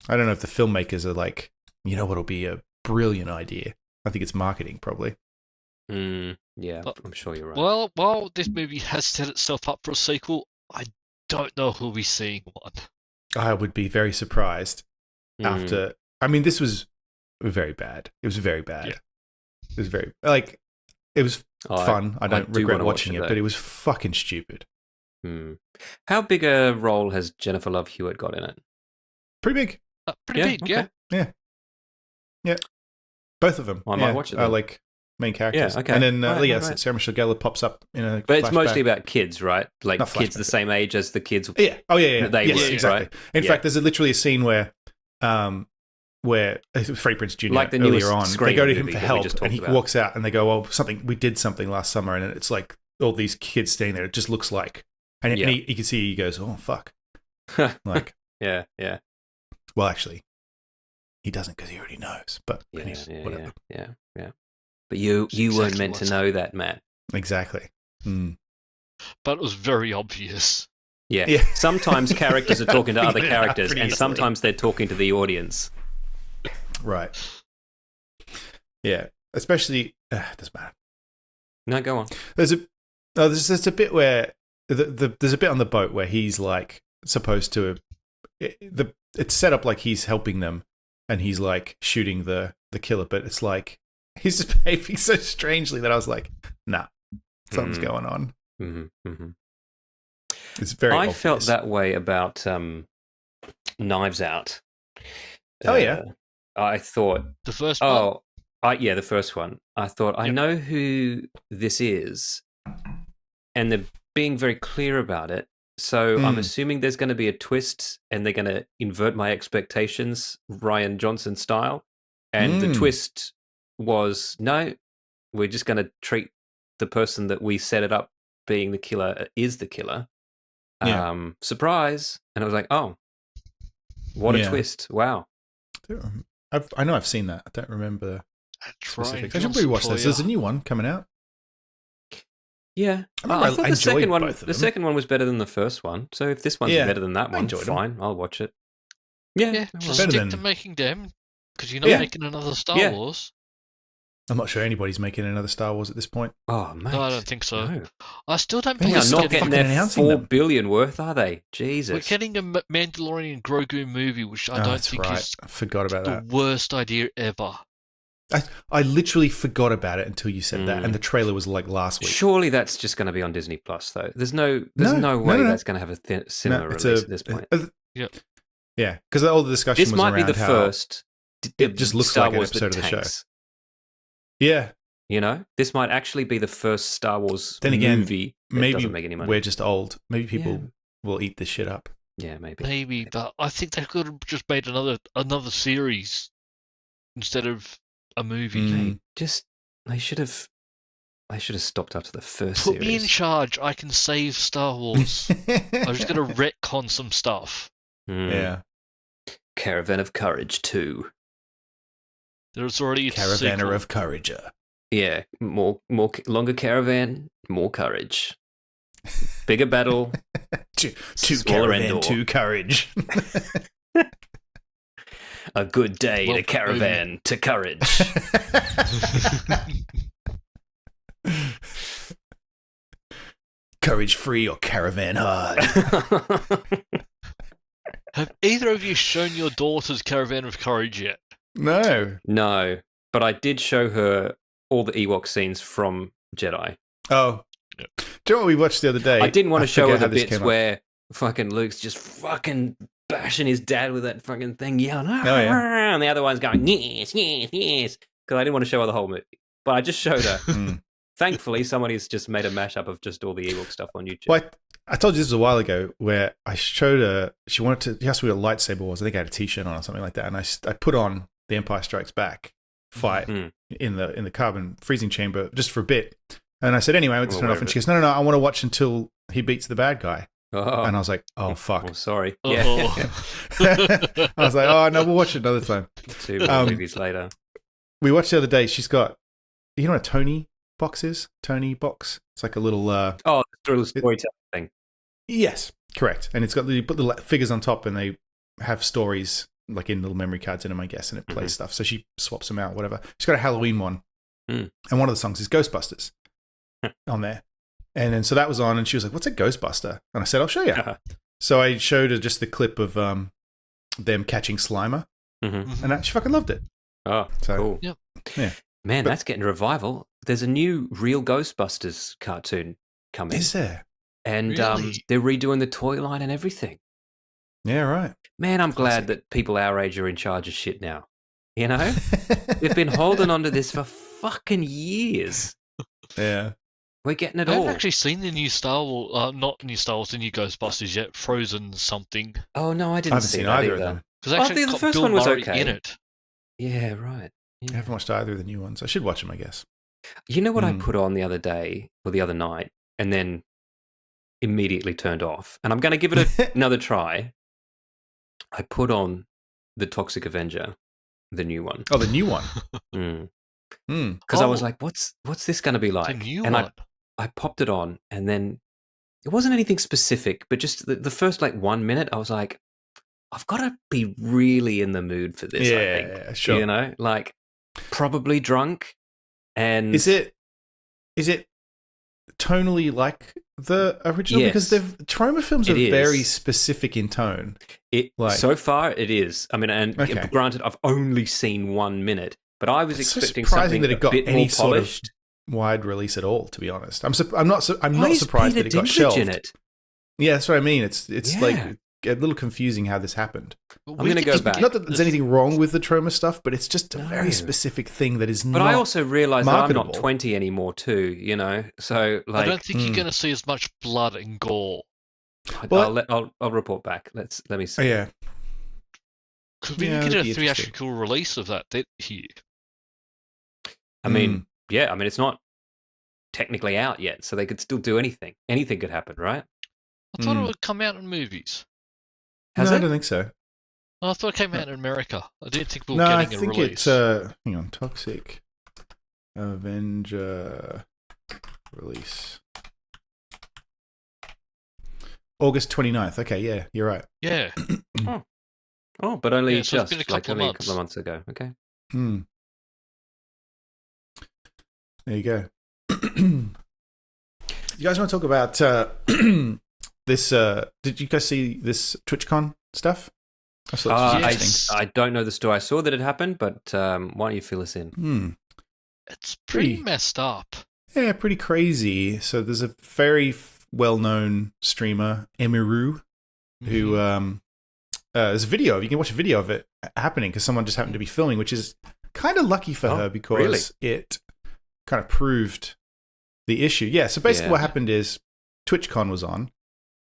I don't know if the filmmakers are like, you know what'll be a brilliant idea? I think it's marketing, probably. Yeah, I'm sure you're right. Well, while this movie has set itself up for a sequel, I don't know who'll be seeing one. I would be very surprised after. I mean, this was very bad. It was very bad. Yeah. It was very it was fun. I don't regret watching it, but it was fucking stupid. How big a role has Jennifer Love Hewitt got in it? Pretty big. Pretty big, yeah. Yeah. Both of them. I might watch it then. Are like main characters. Yeah, okay. And then right. Sarah Michelle Gellar pops up in a. But it's flashback. mostly about kids, right? Like Not kids flashback. the same age as the kids. Yeah. Oh yeah. They yes, were, exactly. right? In fact, there's literally a scene where Freddie Prinze Jr. Like the earlier newest on, Scream they go to him movie for that we help, just and he talked about. walks out, and they go, "Well, we did something last summer," and it's like all these kids standing there. It just looks like, and he can see he goes, "Oh fuck," like yeah. Well, actually, he doesn't because he already knows. But whatever. Yeah. But you weren't meant to know that, Matt. Exactly. But it was very obvious. Yeah. Sometimes characters are talking to other characters, and sometimes they're talking to the audience. Right. Yeah. Especially, doesn't matter. No, go on. There's a bit where there's a bit on the boat where he's like supposed to. It's set up like he's helping them, and he's like shooting the killer, but it's like he's just behaving so strangely that I was like, nah, something's going on. Mm-hmm. It's very. I obvious. felt that way about Knives Out. Oh yeah. I thought The first one? the first one. I thought I know who this is, and they're being very clear about it. So I'm assuming there's going to be a twist, and they're going to invert my expectations, Rian Johnson style. And the twist was, no, we're just going to treat the person that we set it up being the killer is the killer. Surprise! And I was like, oh, what a twist! Wow. I know I've seen that. I don't remember specifics. I should Johnson probably watch this. There's a new one coming out. Yeah, I thought the second one. The second one was better than the first one. So if this one's better than that one, fine. I'll watch it. Yeah, just stick to making them because you're not making another Star Wars. I'm not sure anybody's making another Star Wars at this point. Oh man, no, I don't think so. No. I still don't think they're not getting their $4 billion worth, are they? Jesus, we're getting a Mandalorian Grogu movie, which I don't think is I forgot about the worst idea ever. I literally forgot about it until you said that, and the trailer was like last week. Surely that's just going to be on Disney Plus, though. There's no way that's going to have a cinema release at this point. Yeah, because all the discussion was around this might be the first. It just looks Star like Wars an episode of the tanks. show. Yeah, you know, this might actually be the first Star Wars movie. Maybe doesn't make any money. We're just old. Maybe people will eat this shit up. Yeah, maybe. Maybe, but I think they could have just made another series instead of a movie. They should have stopped after the first Put series. me in charge. I can save Star Wars. I'm just going to retcon some stuff. Yeah. Caravan of Courage 2. There's already a Caravaner of Courager. Yeah, more longer caravan, more courage. Bigger battle. two caravan, two courage. A good day to caravan to courage. Courage free or caravan hard. Have either of you shown your daughter's Caravan of Courage yet? No. No, but I did show her all the Ewok scenes from Jedi. Oh. Yep. Do you know what we watched the other day? I didn't want to show her the bits where fucking Luke's just fucking bashing his dad with that fucking thing, yelling, and the other one's going, yes, because I didn't want to show her the whole movie. But I just showed her. Thankfully, somebody's just made a mashup of just all the Ewok stuff on YouTube. Well, I told you this was a while ago she asked me what a lightsaber was. I think I had a t-shirt on or something like that. And I put on the Empire Strikes Back fight in the carbon freezing chamber just for a bit. And I said, anyway, I went to turn it off. And she goes, no, I want to watch until he beats the bad guy. Oh. And I was like, oh, fuck. Oh, sorry. Yeah. I was like, oh, no, we'll watch it another time. 2 movies later. We watched the other day. She's got, you know what a Tony box is? Tony box? It's like a little... the little storytelling thing. Yes, correct. And it's got you put the figures on top, and they have stories like in little memory cards in them, I guess, and it plays stuff. So she swaps them out, whatever. She's got a Halloween one, and one of the songs is Ghostbusters on there. And then so that was on, and she was like, "What's a Ghostbuster?" And I said, "I'll show you." So I showed her just the clip of them catching Slimer, and she fucking loved it. Oh, so, cool. Yep. Yeah. Man, that's getting a revival. There's a new real Ghostbusters cartoon coming. Is there? And Really? they're redoing the toy line and everything. Yeah, right. Man, I'm glad that people our age are in charge of shit now. You know? We've been holding on to this for fucking years. Yeah. We're getting it I all. haven't actually seen the new Star Wars, not new Star Wars, the new Ghostbusters yet. Frozen something. Oh, no, I didn't haven't see seen that either either. of them. Because actually, the got first Bill one was Murray okay. in it. Yeah, right. Yeah. I haven't watched either of the new ones. I should watch them, I guess. You know what I put on the other day, or the other night, and then immediately turned off? And I'm going to give it another try. I put on The Toxic Avenger, the new one. Oh, the new one. Because I was like, what's this going to be like? It's a new and one. I popped it on, and then it wasn't anything specific, but just the first 1 minute, I was like, I've got to be really in the mood for this. I think. Yeah, sure. You know, probably drunk. And is it tonally like the original? Yes. Because Troma films are It is. very specific in tone. So far, it is. I mean, and granted, I've only seen 1 minute, but I was expecting something that it got a bit any more sort polished. of wide release at all. To be honest, I'm not Why is surprised Peter that it got Dinklage shelved. in it? Yeah, that's what I mean. It's Yeah. like a little confusing how this happened. I'm going to go back. Not that there's anything wrong with the Troma stuff, but it's just a very specific thing that is not. But I also realise that I'm not marketable. 20 anymore, too. You know, so I don't think you're going to see as much blood and gore. I'll report back. Let me see. Oh, yeah. Because we didn't get a theatrical release of that here. I mean, it's not technically out yet, so they could still do anything. Anything could happen, right? I thought it would come out in movies. I don't think so. I thought it came out in America. I didn't think we were getting a release. No, I think it's hang on, Toxic Avenger release. August 29th. Okay, yeah, you're right. Yeah. Oh, but only so it's been just a couple a couple of months ago. Okay. There you go. You guys want to talk about this? Did you guys see this TwitchCon stuff? I don't know the story. I saw that it happened, but why don't you fill us in? It's pretty messed up. Yeah, pretty crazy. So there's a very well-known streamer, Emiru, who there's a video. You can watch a video of it happening because someone just happened to be filming, which is kind of lucky for her because it kind of proved the issue. Yeah, so basically what happened is TwitchCon was on.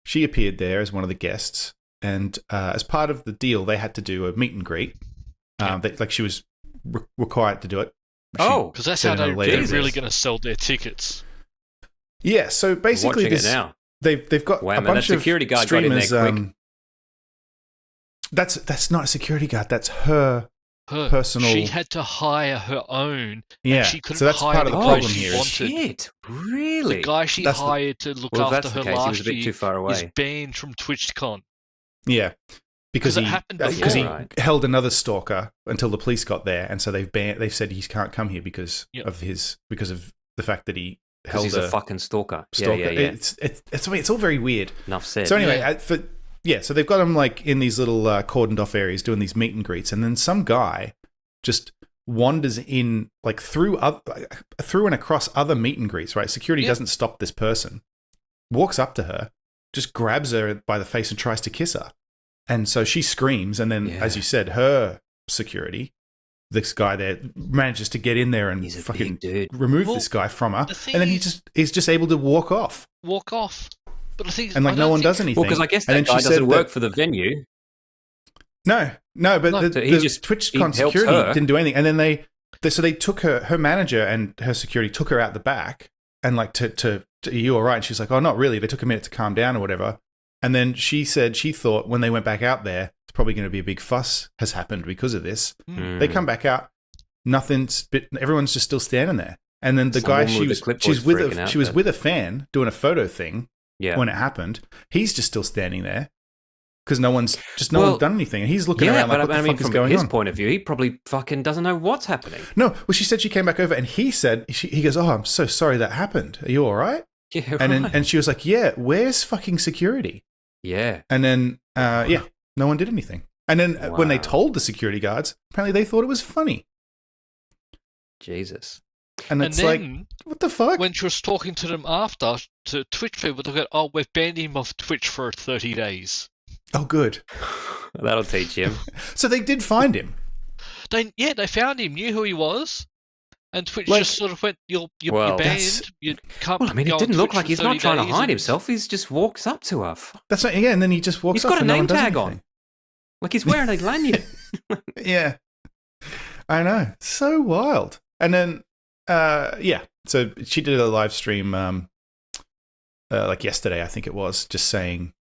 She appeared there as one of the guests, and as part of the deal, they had to do a meet and greet. She was required to do it. Because that's how they're really going to sell their tickets. Yeah, so basically they've got a bunch of security guard streamers. got in there quick. That's not a security guard. That's her personal. She had to hire her own. Yeah, and she couldn't so that's hire part of the guy problem she here. wanted. Shit, really? The guy she hired to look after her case, last he was a bit too far away. is banned from TwitchCon. Yeah, because it happened before. Because he held another stalker until the police got there, and so they've said he can't come here because of the fact that he held he's a fucking stalker. Yeah. It's all very weird. Enough said. So anyway, so they've got him in these little cordoned off areas doing these meet and greets, and then some guy just wanders in through and across other meet and greets. Right, security doesn't stop this person. Walks up to her, just grabs her by the face and tries to kiss her, and so she screams. And then, as you said, her security, this guy there, manages to get in there and fucking remove this guy from her, and then he's just able to walk off. But the thing is, and no one does anything. Well, because I guess that guy doesn't work for the venue. No, but the TwitchCon security didn't do anything. And then they took her manager and her security took her out the back and to are you all right? And she's like, oh, not really. They took a minute to calm down or whatever. And then she said she thought when they went back out there, it's probably going to be a big fuss has happened because of this. They come back out, everyone's just still standing there. And then the guy she was with a fan doing a photo thing. when it happened. He's just still standing there because no one's done anything. And he's looking around like, what the fuck is going on? From his point of view, he probably fucking doesn't know what's happening. No, well, she said she came back over and he said, he goes, oh, I'm so sorry that happened. Are you all right? Yeah, and she was like, yeah, where's fucking security? Yeah. And then, no one did anything. And then when they told the security guards, apparently they thought it was funny. Jesus. And it's like, what the fuck? When she was talking to them after, to Twitch people, they go, oh, we've banned him off Twitch for 30 days. Oh, good. That'll teach him. So they did find him. They found him, knew who he was, and Twitch just sort of went, you're banned. You can't. Well, I mean, it didn't look like he's not trying to hide himself. He just walks up to her. That's right. Yeah, and then he just walks off. He's got a name tag on. Like he's wearing a lanyard. Yeah. I know. So wild. And then, so she did a live stream, like yesterday, I think it was, just saying,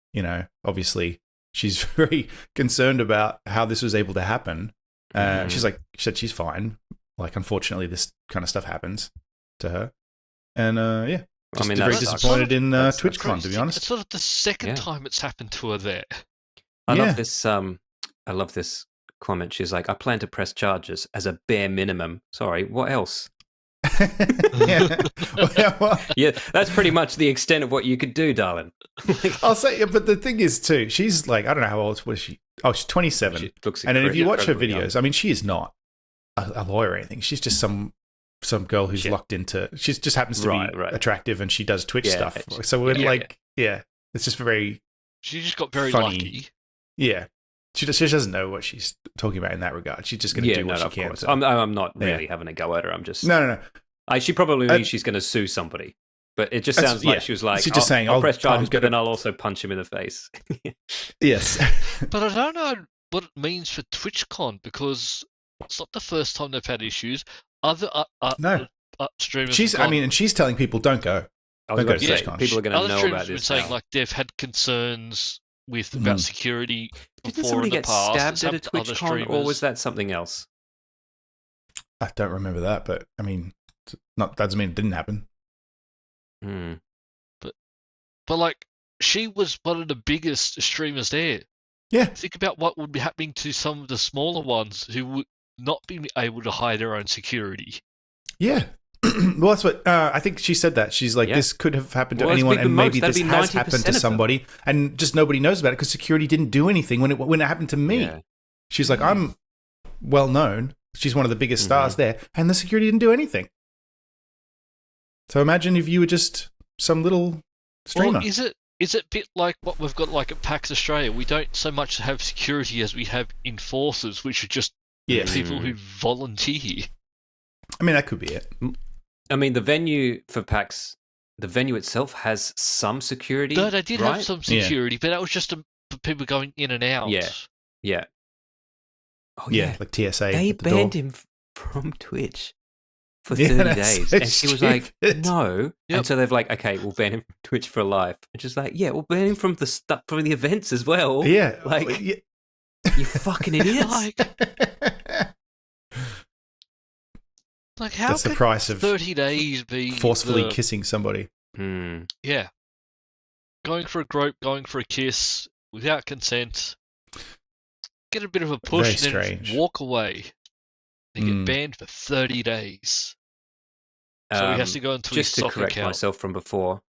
obviously she's very concerned about how this was able to happen. She said she's fine. Like, unfortunately, this kind of stuff happens to her. And, just very disappointed in TwitchCon, to be honest. It's sort of the second time it's happened to her there. I love this. I love this comment. She's like, I plan to press charges as a bare minimum. Sorry, what else? Yeah, that's pretty much the extent of what you could do, darling. I'll say, but the thing is, too, she's like, I don't know how old was she? Oh, she's 27. She looks and then if you watch her videos, I mean, she is not a lawyer or anything. She's just some girl who's locked into. She just happens to be attractive, and she does Twitch stuff. So we're it's just very. She just got very funny. lucky. Yeah. She doesn't know what she's talking about in that regard. She's just going to do what she can. So. I'm not really having a go at her. I'm just no. She probably means she's going to sue somebody, but it just sounds like she was like, she's just saying, I'll press charges, but then I'll also punch him in the face. Yes, but I don't know what it means for TwitchCon because it's not the first time they've had issues. Other streamers. She's telling people don't go. Don't go to TwitchCon. People are going to know about this. Saying like they've had concerns about security. Didn't somebody get stabbed at a TwitchCon, or was that something else? I don't remember that, but I mean, that doesn't mean it didn't happen. But like, she was one of the biggest streamers there. Yeah. Think about what would be happening to some of the smaller ones who would not be able to hide their own security. Yeah. Well, that's what I think she said that. She's like, this could have happened to anyone, and maybe this has happened to somebody, and just nobody knows about it because security didn't do anything when it happened to me. Yeah. She's like, I'm well known. She's one of the biggest stars there, and the security didn't do anything. So imagine if you were just some little streamer. Well, is it a bit like what we've got like at PAX Australia? We don't so much have security as we have enforcers, which are just people who volunteer. I mean, that could be it. I mean, the venue for PAX, the venue itself has some security. No, they did have some security, but that was just for people going in and out. Yeah. Oh, yeah, like TSA. They banned him from Twitch for 30 days. And she was like, no. Yep. And so they've like, okay, we'll ban him from Twitch for life. And she's like, yeah, we'll ban him from the events as well. Yeah. Like, you fucking idiots. Like, how that's the price of 30 days be forcefully kissing somebody. Yeah. Going for a grope, going for a kiss without consent. Get a bit of a push and then walk away. And get banned for 30 days. So he has to go into his soccer account. Just to correct myself from before,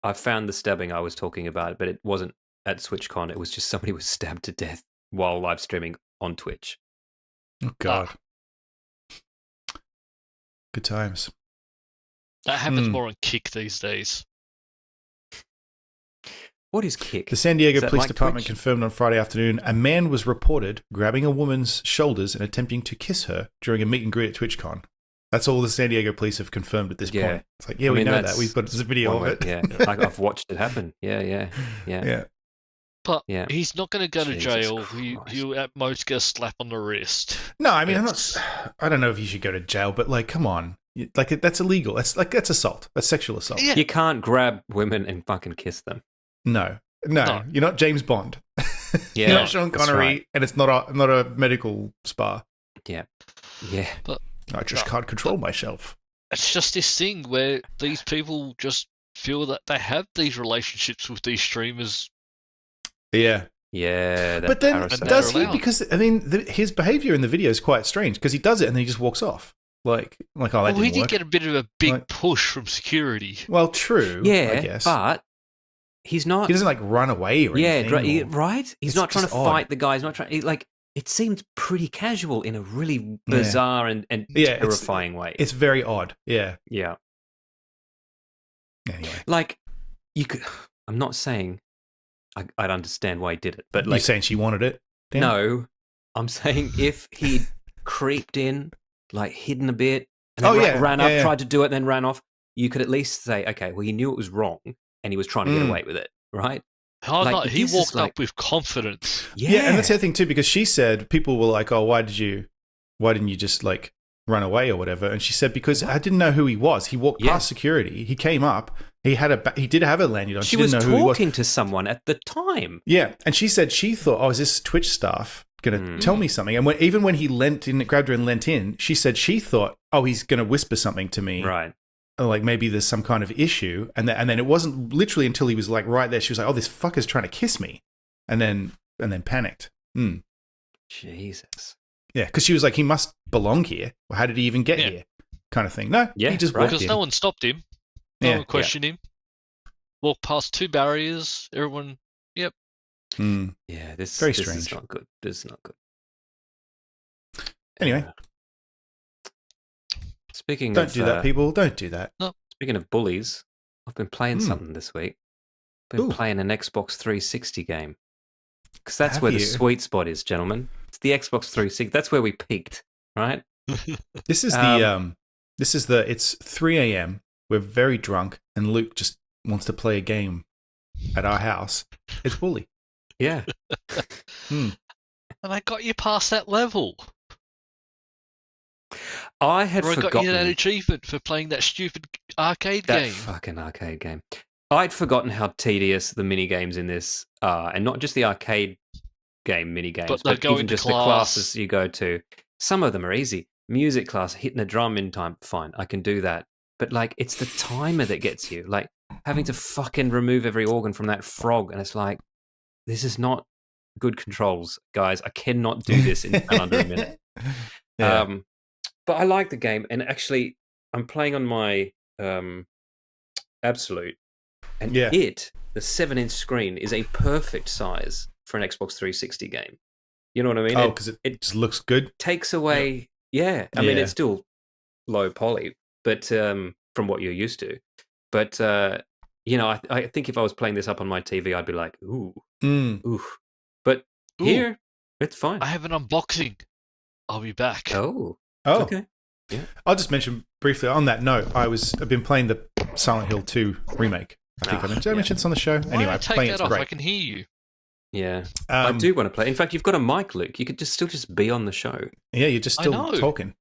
I found the stabbing I was talking about, but it wasn't at TwitchCon. It was just somebody was stabbed to death while live streaming on Twitch. Oh, God. Good times. That happens more on Kick these days. What is Kick? The San Diego Police Department confirmed on Friday afternoon a man was reported grabbing a woman's shoulders and attempting to kiss her during a meet and greet at TwitchCon. That's all the San Diego police have confirmed at this point. It's like, we know that. We've got a video of it. Yeah, I've watched it happen. Yeah. But he's not going to go to jail. You at most get a slap on the wrist. No, I mean, I don't know if you should go to jail, but like, come on. Like, that's illegal. That's assault. That's sexual assault. Yeah. You can't grab women and fucking kiss them. No. You're not James Bond. You're not Sean Connery, and it's not a medical spa. Yeah. But I just can't control myself. It's just this thing where these people just feel that they have these relationships with these streamers. Yeah. Yeah, but then parasite. does he? Because I mean, his behavior in the video is quite strange because he does it and then he just walks off. Like oh, that didn't he did work. get a bit of a big push from security. Well, true. Yeah, I guess. but he's not. He doesn't like run away or anything. Yeah, right. He's not trying to odd. fight the guy. He's not trying. Like it seemed pretty casual in a really bizarre and terrifying way. It's very odd. Yeah. Yeah. Anyway, like you could. I'm not saying. I'd understand why he did it, but like, you're saying she wanted it? Dan? No, I'm saying if he creeped in, like hidden a bit, and then ran up, tried to do it, and then ran off, you could at least say, okay, well, he knew it was wrong, and he was trying to get away with it, right? Oh, like, no, he walked up with confidence. Yeah, and that's the other thing too, because she said people were like, "Oh, why didn't you just like run away or whatever?" And she said, "Because I didn't know who he was. He walked past security. He came up. He did have a lanyard on. She didn't was know who he was. talking to someone at the time. Yeah, and she said she thought, "Oh, is this Twitch staff going to tell me something?" And even when he grabbed her and leant in, she said she thought, "Oh, he's going to whisper something to me." Right. Like maybe there's some kind of issue, and then it wasn't literally until he was like right there. She was like, "Oh, this fucker's trying to kiss me," and then panicked. Jesus. Yeah, because she was like, "He must belong here. Well, how did he even get here?" Kind of thing. No, he just walked in. Because no one stopped him. No one questioned him. Walked past 2 barriers. Everyone. Yep. Yeah, this strange. Is not good. This is not good. Anyway. Speaking Don't do that, people. Don't do that. No. Speaking of bullies, I've been playing something this week. Been playing an Xbox 360 game. Because that's where the sweet spot is, gentlemen. It's the Xbox 360. That's where we peaked, right? This is it's 3 a.m. We're very drunk, and Luke just wants to play a game at our house. It's bully. Yeah. And I got you past that level. I had forgotten. I got you that achievement for playing that stupid arcade game. That fucking arcade game. I'd forgotten how tedious the mini games in this are, and not just the arcade game mini games, but even just the classes you go to. Some of them are easy. Music class, hitting a drum in time, fine, I can do that. But like, it's the timer that gets you. Like having to fucking remove every organ from that frog, and it's like, this is not good controls, guys. I cannot do this in under a minute. Yeah. But I like the game, and actually, I'm playing on my Absolute, and the 7-inch screen is a perfect size for an Xbox 360 game. You know what I mean? Oh, because it just looks good. Takes away, I mean, it's still low poly, but from what you're used to. But you know, I think if I was playing this up on my TV, I'd be like, ooh. But here, it's fine. I have an unboxing. I'll be back. Oh, okay. Yeah. I'll just mention briefly on that note, I've been playing the Silent Hill 2 remake. I think I mentioned this on the show. Anyway, playing it's great. I can hear you. Yeah, I do want to play. In fact, you've got a mic, Luke. You could still just be on the show. Yeah, you're just still talking.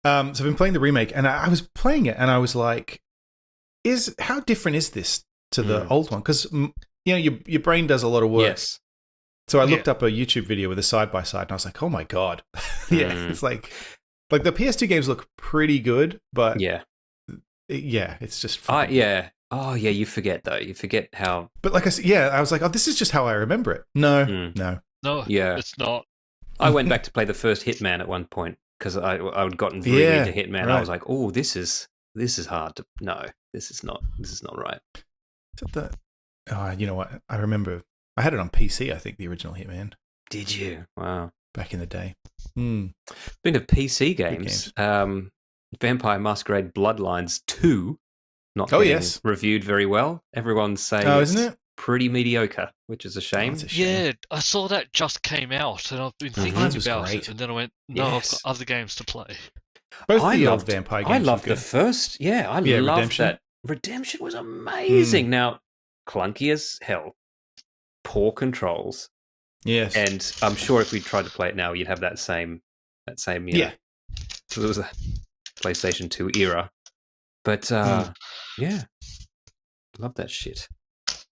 So I've been playing the remake, and I was playing it, and I was like, how different is this to the old one? Because you know, your brain does a lot of work. Yes. So I looked up a YouTube video with a side-by-side, and I was like, oh my God. It's like the PS2 games look pretty good, but it's just fun. Oh yeah, you forget though. You forget how. But like I said, I was like, oh, this is just how I remember it. No, it's not. I went back to play the first Hitman at one point because I'd gotten really into Hitman. Right. I was like, oh, this is hard to. No, this is not right. You know what? I remember I had it on PC. I think the original Hitman. Did you? Wow. Back in the day. Speaking of PC games, Vampire Masquerade Bloodlines 2 not getting reviewed very well. Everyone's saying isn't it? Pretty mediocre, which is a shame. Yeah, I saw that just came out, and I've been thinking about it, and then I went, no, I've got other games to play. Both the old Vampire games. I loved the first. Yeah, I loved Redemption. that. Redemption was amazing. Now, clunky as hell. Poor controls. Yes. And I'm sure if we tried to play it now, you'd have that same you know, because it was a PlayStation 2 era. But yeah, love that shit.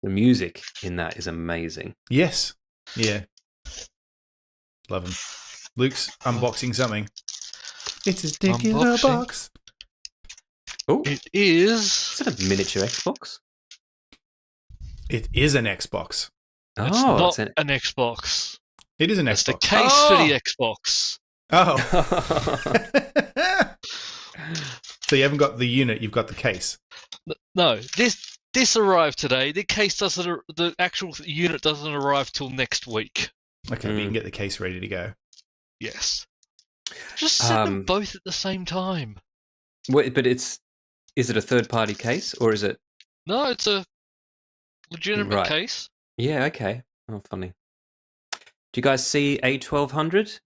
The music in that is amazing. Yes. Yeah. Love him. Luke's unboxing something. It's his dick in a box. Oh, It is. Is it a miniature Xbox? It is an Xbox. It's Oh, not it's an Xbox. It is an It's the Xbox. case for the Xbox. Oh. So you haven't got the unit, you've got the case. No, this arrived today. The case doesn't. The actual unit doesn't arrive till next week. Okay, but you can get the case ready to go. Yes. Just send them both at the same time. Wait, but is it a third-party case or is it? No, it's a legitimate case. Yeah. Okay. Oh, funny. Do you guys see A1200,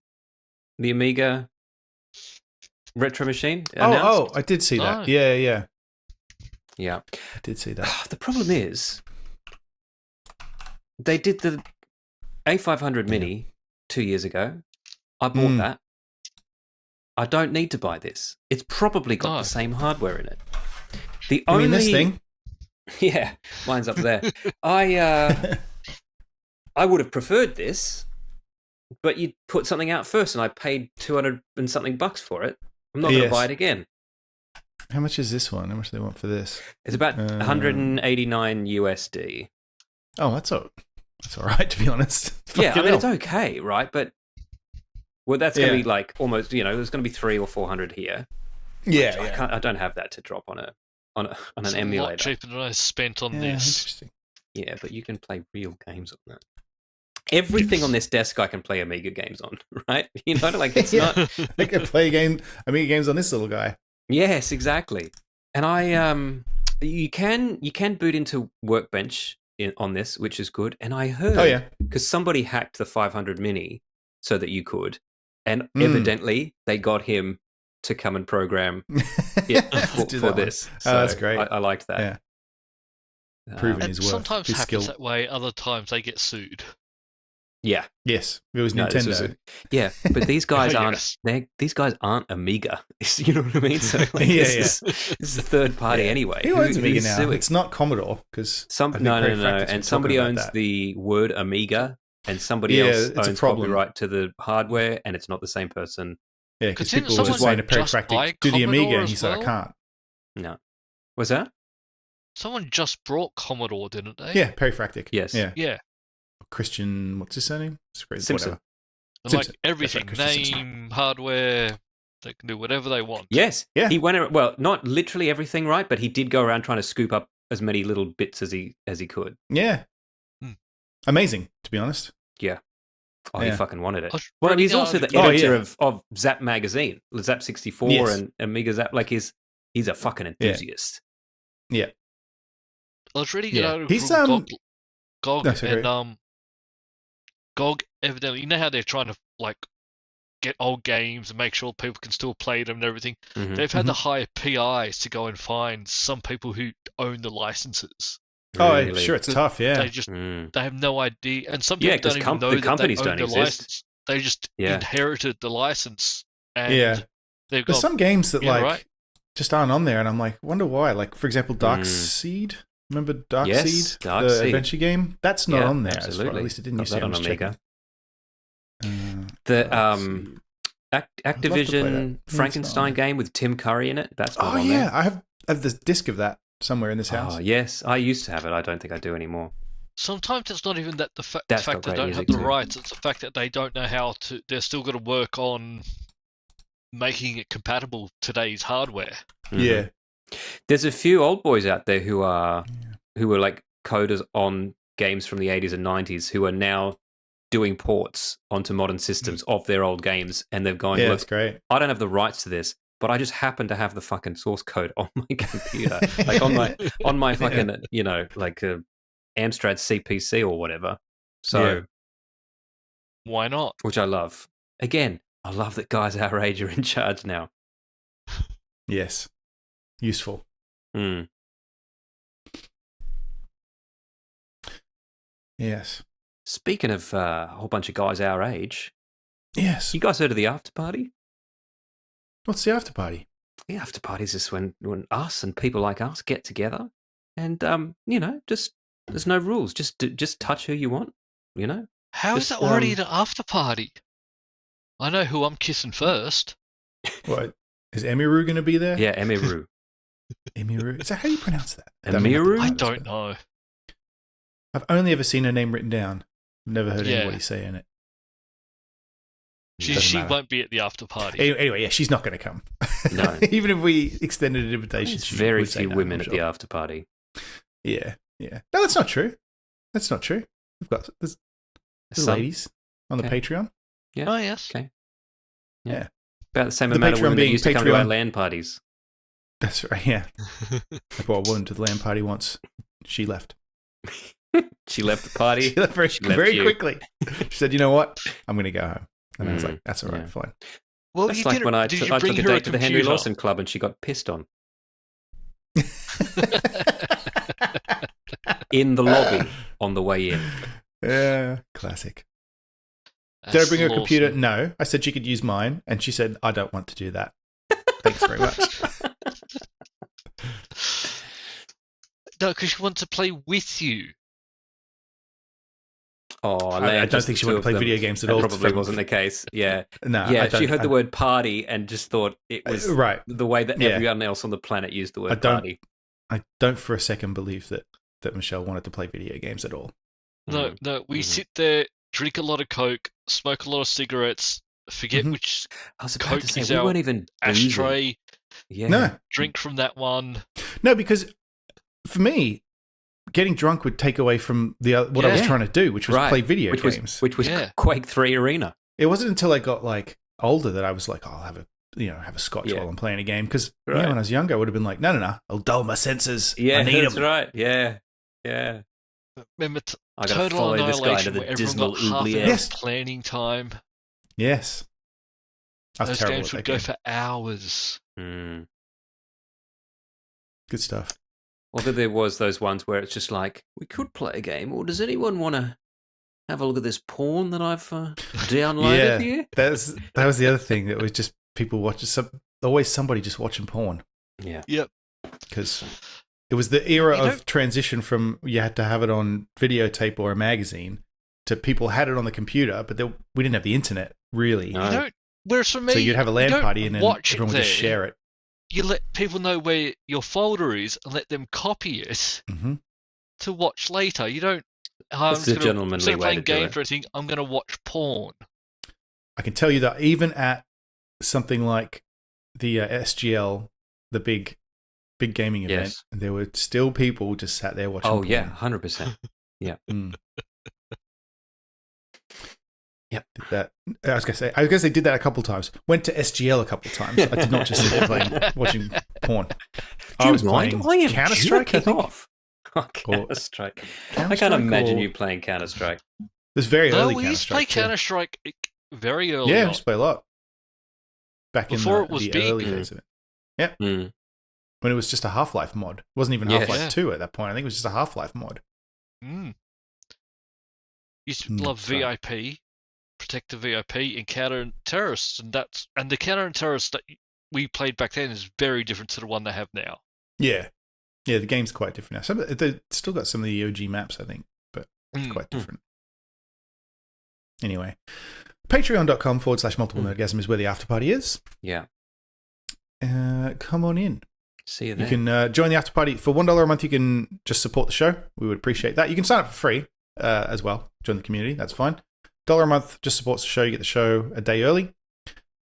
the Amiga retro machine? Announced? I did see that. No. Yeah. Yeah. I did see that. The problem is, they did the A500 Mini 2 years ago. I bought that. I don't need to buy this. It's probably got the same hardware in it. I mean, this thing? Yeah, mine's up there. I would have preferred this, but you put something out first, and I paid 200 and something bucks for it. I'm not going to buy it again. How much is this one? How much do they want for this? It's about 189 USD. Oh, that's all right, to be honest. Yeah, I mean, it's okay, right? But that's going to be like almost, there's going to be 300 or 400 here. Yeah, I don't have that to drop on an emulator. A lot cheaper than I spent on this. Interesting. Yeah, but you can play real games on that. Everything on this desk I can play Amiga games on, right? Like it's not. I can play Amiga games on this little guy. Yes, exactly. And you can boot into Workbench on this, which is good. And I heard, because somebody hacked the 500 Mini so that you could, and evidently they got him to come and program for this. So that's great. I liked that. Yeah. Proving his worth. Sometimes his happens skill. that way. Other times they get sued. Yeah. Yes. It was Nintendo. But these guys aren't. These guys aren't Amiga. You know what I mean? So this is a third party anyway. Who owns Amiga now? It's not Commodore because no. And somebody owns the word Amiga, and somebody else owns copyright to the hardware, and it's not the same person. Yeah, because people were just saying to Perifractic, do the Amiga, and he said, I can't. No. What's that? Someone just brought Commodore, didn't they? Yeah, Perifractic. Yes. Yeah. Christian, what's his surname? Simpson. Simpson. Like everything, name, hardware, they can do whatever they want. Yes. Yeah. He went, not literally everything, right? But he did go around trying to scoop up as many little bits as he could. Yeah. Amazing, to be honest. Yeah. Oh, he fucking wanted it. Well, he's also the editor of Zap Magazine, Zap 64 and Amiga Zap. Like, he's a fucking enthusiast. Yeah. I was reading an article he's GOG and GOG evidently, you know how they're trying to like get old games and make sure people can still play them and everything. Mm-hmm. They've had to hire PIs to go and find some people who own the licenses. Oh, I'm sure it's tough. Yeah, they just they have no idea, and some people don't even know the companies that they own don't the exist. license. They just inherited the license, and they've got. There's some games that just aren't on there, and I'm like, wonder why. Like for example, Dark Seed. Remember Dark Seed, the adventure game? That's not on there. Absolutely. At least it didn't use on Amiga. The Activision Frankenstein game with Tim Curry in it. That's not on there. I have the disc of that somewhere in this house. Oh yes, I used to have it. I don't think I do anymore. Sometimes it's not even that the fact that they don't have the rights. It's the fact that they don't know how to. They're still got to work on making it compatible with today's hardware. Mm-hmm. Yeah. There's a few old boys out there who are like coders on games from the 80s and 90s who are now doing ports onto modern systems of their old games, and they've gone, look, that's great. I don't have the rights to this, but I just happen to have the fucking source code on my computer, like on my fucking like Amstrad CPC or whatever. So why not? Which I love. Again, I love that guys our age are in charge now. Yes. Useful. Yes. Speaking of a whole bunch of guys our age, yes. You guys heard of the after party? What's the after party? The after party is just when us and people like us get together, and just there's no rules. Just touch who you want. How is that already an after party? I know who I'm kissing first. What is Emiru going to be there? Yeah, Emiru. Emiru. Is that how you pronounce that? Emiru? I don't know. I've only ever seen her name written down. Never heard anybody saying it. She won't be at the after party. Anyway, yeah, she's not going to come. No. Even if we extended an invitation, There's very few women at the after party. Yeah. No, that's not true. That's not true. We've got there's ladies on the Patreon. Yeah. Oh, yes. Okay. Yeah. About the same amount of women that used to come to our LAN parties. That's right, yeah. I brought a woman to the LAN party once. She left. She left the party. She left very quickly. She said, you know what? I'm going to go home. And I was like, that's all right, fine. Well, that's like when I took a date to the Henry Lawson Club and she got pissed on. In the lobby on the way in. Yeah, classic. Did I bring her a computer? No. I said she could use mine, and she said, I don't want to do that. Thanks very much. No, because she wants to play with you. Oh, I don't think she wanted to play video games at all. That probably wasn't the case. Yeah. No. Yeah, she heard the word party and just thought it was the way that everyone else on the planet used the word party. I don't for a second believe that Michelle wanted to play video games at all. No, we sit there, drink a lot of Coke, smoke a lot of cigarettes, forget which Coke is our ashtray. Yeah. No. Drink from that one. No, because for me, getting drunk would take away from what I was trying to do, which was play video games. Which was Quake 3 Arena. It wasn't until I got older that I was like, I'll have a scotch while I'm playing a game. Because when I was younger, I would have been like, no, I'll dull my senses. Yeah, I need that's them. right. Yeah. Remember I gotta Total follow this guy to Annihilation, the where everyone dismal got half an oubliette. hour's planning time. Yes. Those games would go for hours. Mm. Good stuff. Although there was those ones where it's just like, we could play a game, or does anyone want to have a look at this porn that I've downloaded here? That was the other thing, that was just people watching, always somebody just watching porn. Yeah. Yep. Because it was the era of transition from you had to have it on videotape or a magazine to people had it on the computer, but we didn't have the internet, really. No. Whereas for me, so you'd have a LAN party and then everyone would just share it. You let people know where your folder is and let them copy it to watch later. You don't. That's a gentlemanly way to do games it. or anything, I'm going to watch porn. I can tell you that even at something like the SGL, the big gaming event, there were still people just sat there watching porn. Yeah, 100%. Yeah. Yep. I was gonna say did that a couple times. Went to SGL a couple times. I did not just sit there watching porn. I was playing Counter-Strike, I think. Off. Counter-Strike. I can't imagine you playing Counter-Strike. It was very early. We used to play Counter-Strike very early. Yeah, we used to play a lot. Back before in it was the big. early days of it. Yep. Mm. When it was just a Half-Life mod. It wasn't even Half-Life 2 at that point. I think it was just a Half-Life mod. Used to love VIP. Protect the VIP, encounter terrorists, and the counter and terrorists that we played back then is very different to the one they have now. Yeah, the game's quite different now. They've still got some of the OG maps, I think, but it's quite different. Anyway, patreon.com/multiple-nerdgasm is where the after party is. Yeah. Come on in. See you there. You can join the after party for $1 a month. You can just support the show. We would appreciate that. You can sign up for free as well. Join the community. That's fine. $1 a month just supports the show. You get the show a day early.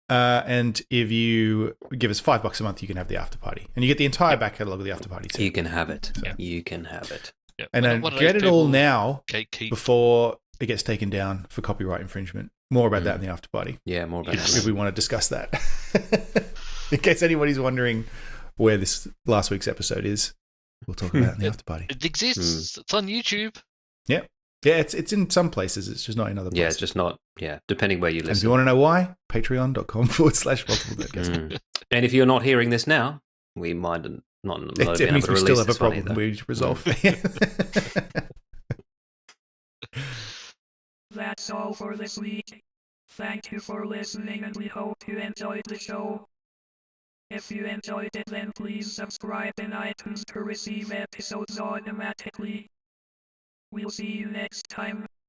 And if you give us $5 a month, you can have the after party. And you get the entire back catalogue of the after party too. You can have it. So. You can have it. Yep. And then get it all now before it gets taken down for copyright infringement. More about that in the after party. Yeah, more about that. If we want to discuss that. In case anybody's wondering where this last week's episode is, we'll talk about it in the after party. It exists. It's on YouTube. Yeah. Yeah, it's in some places. It's just not in other places. Yeah, it's just not. Yeah, depending where you listen. And if you want to know why, patreon.com/multiple-nerdgasm. And if you're not hearing this now, we might not be able to release we still have a this one problem we resolve. That's all for this week. Thank you for listening, and we hope you enjoyed the show. If you enjoyed it, then please subscribe in iTunes to receive episodes automatically. We'll see you next time.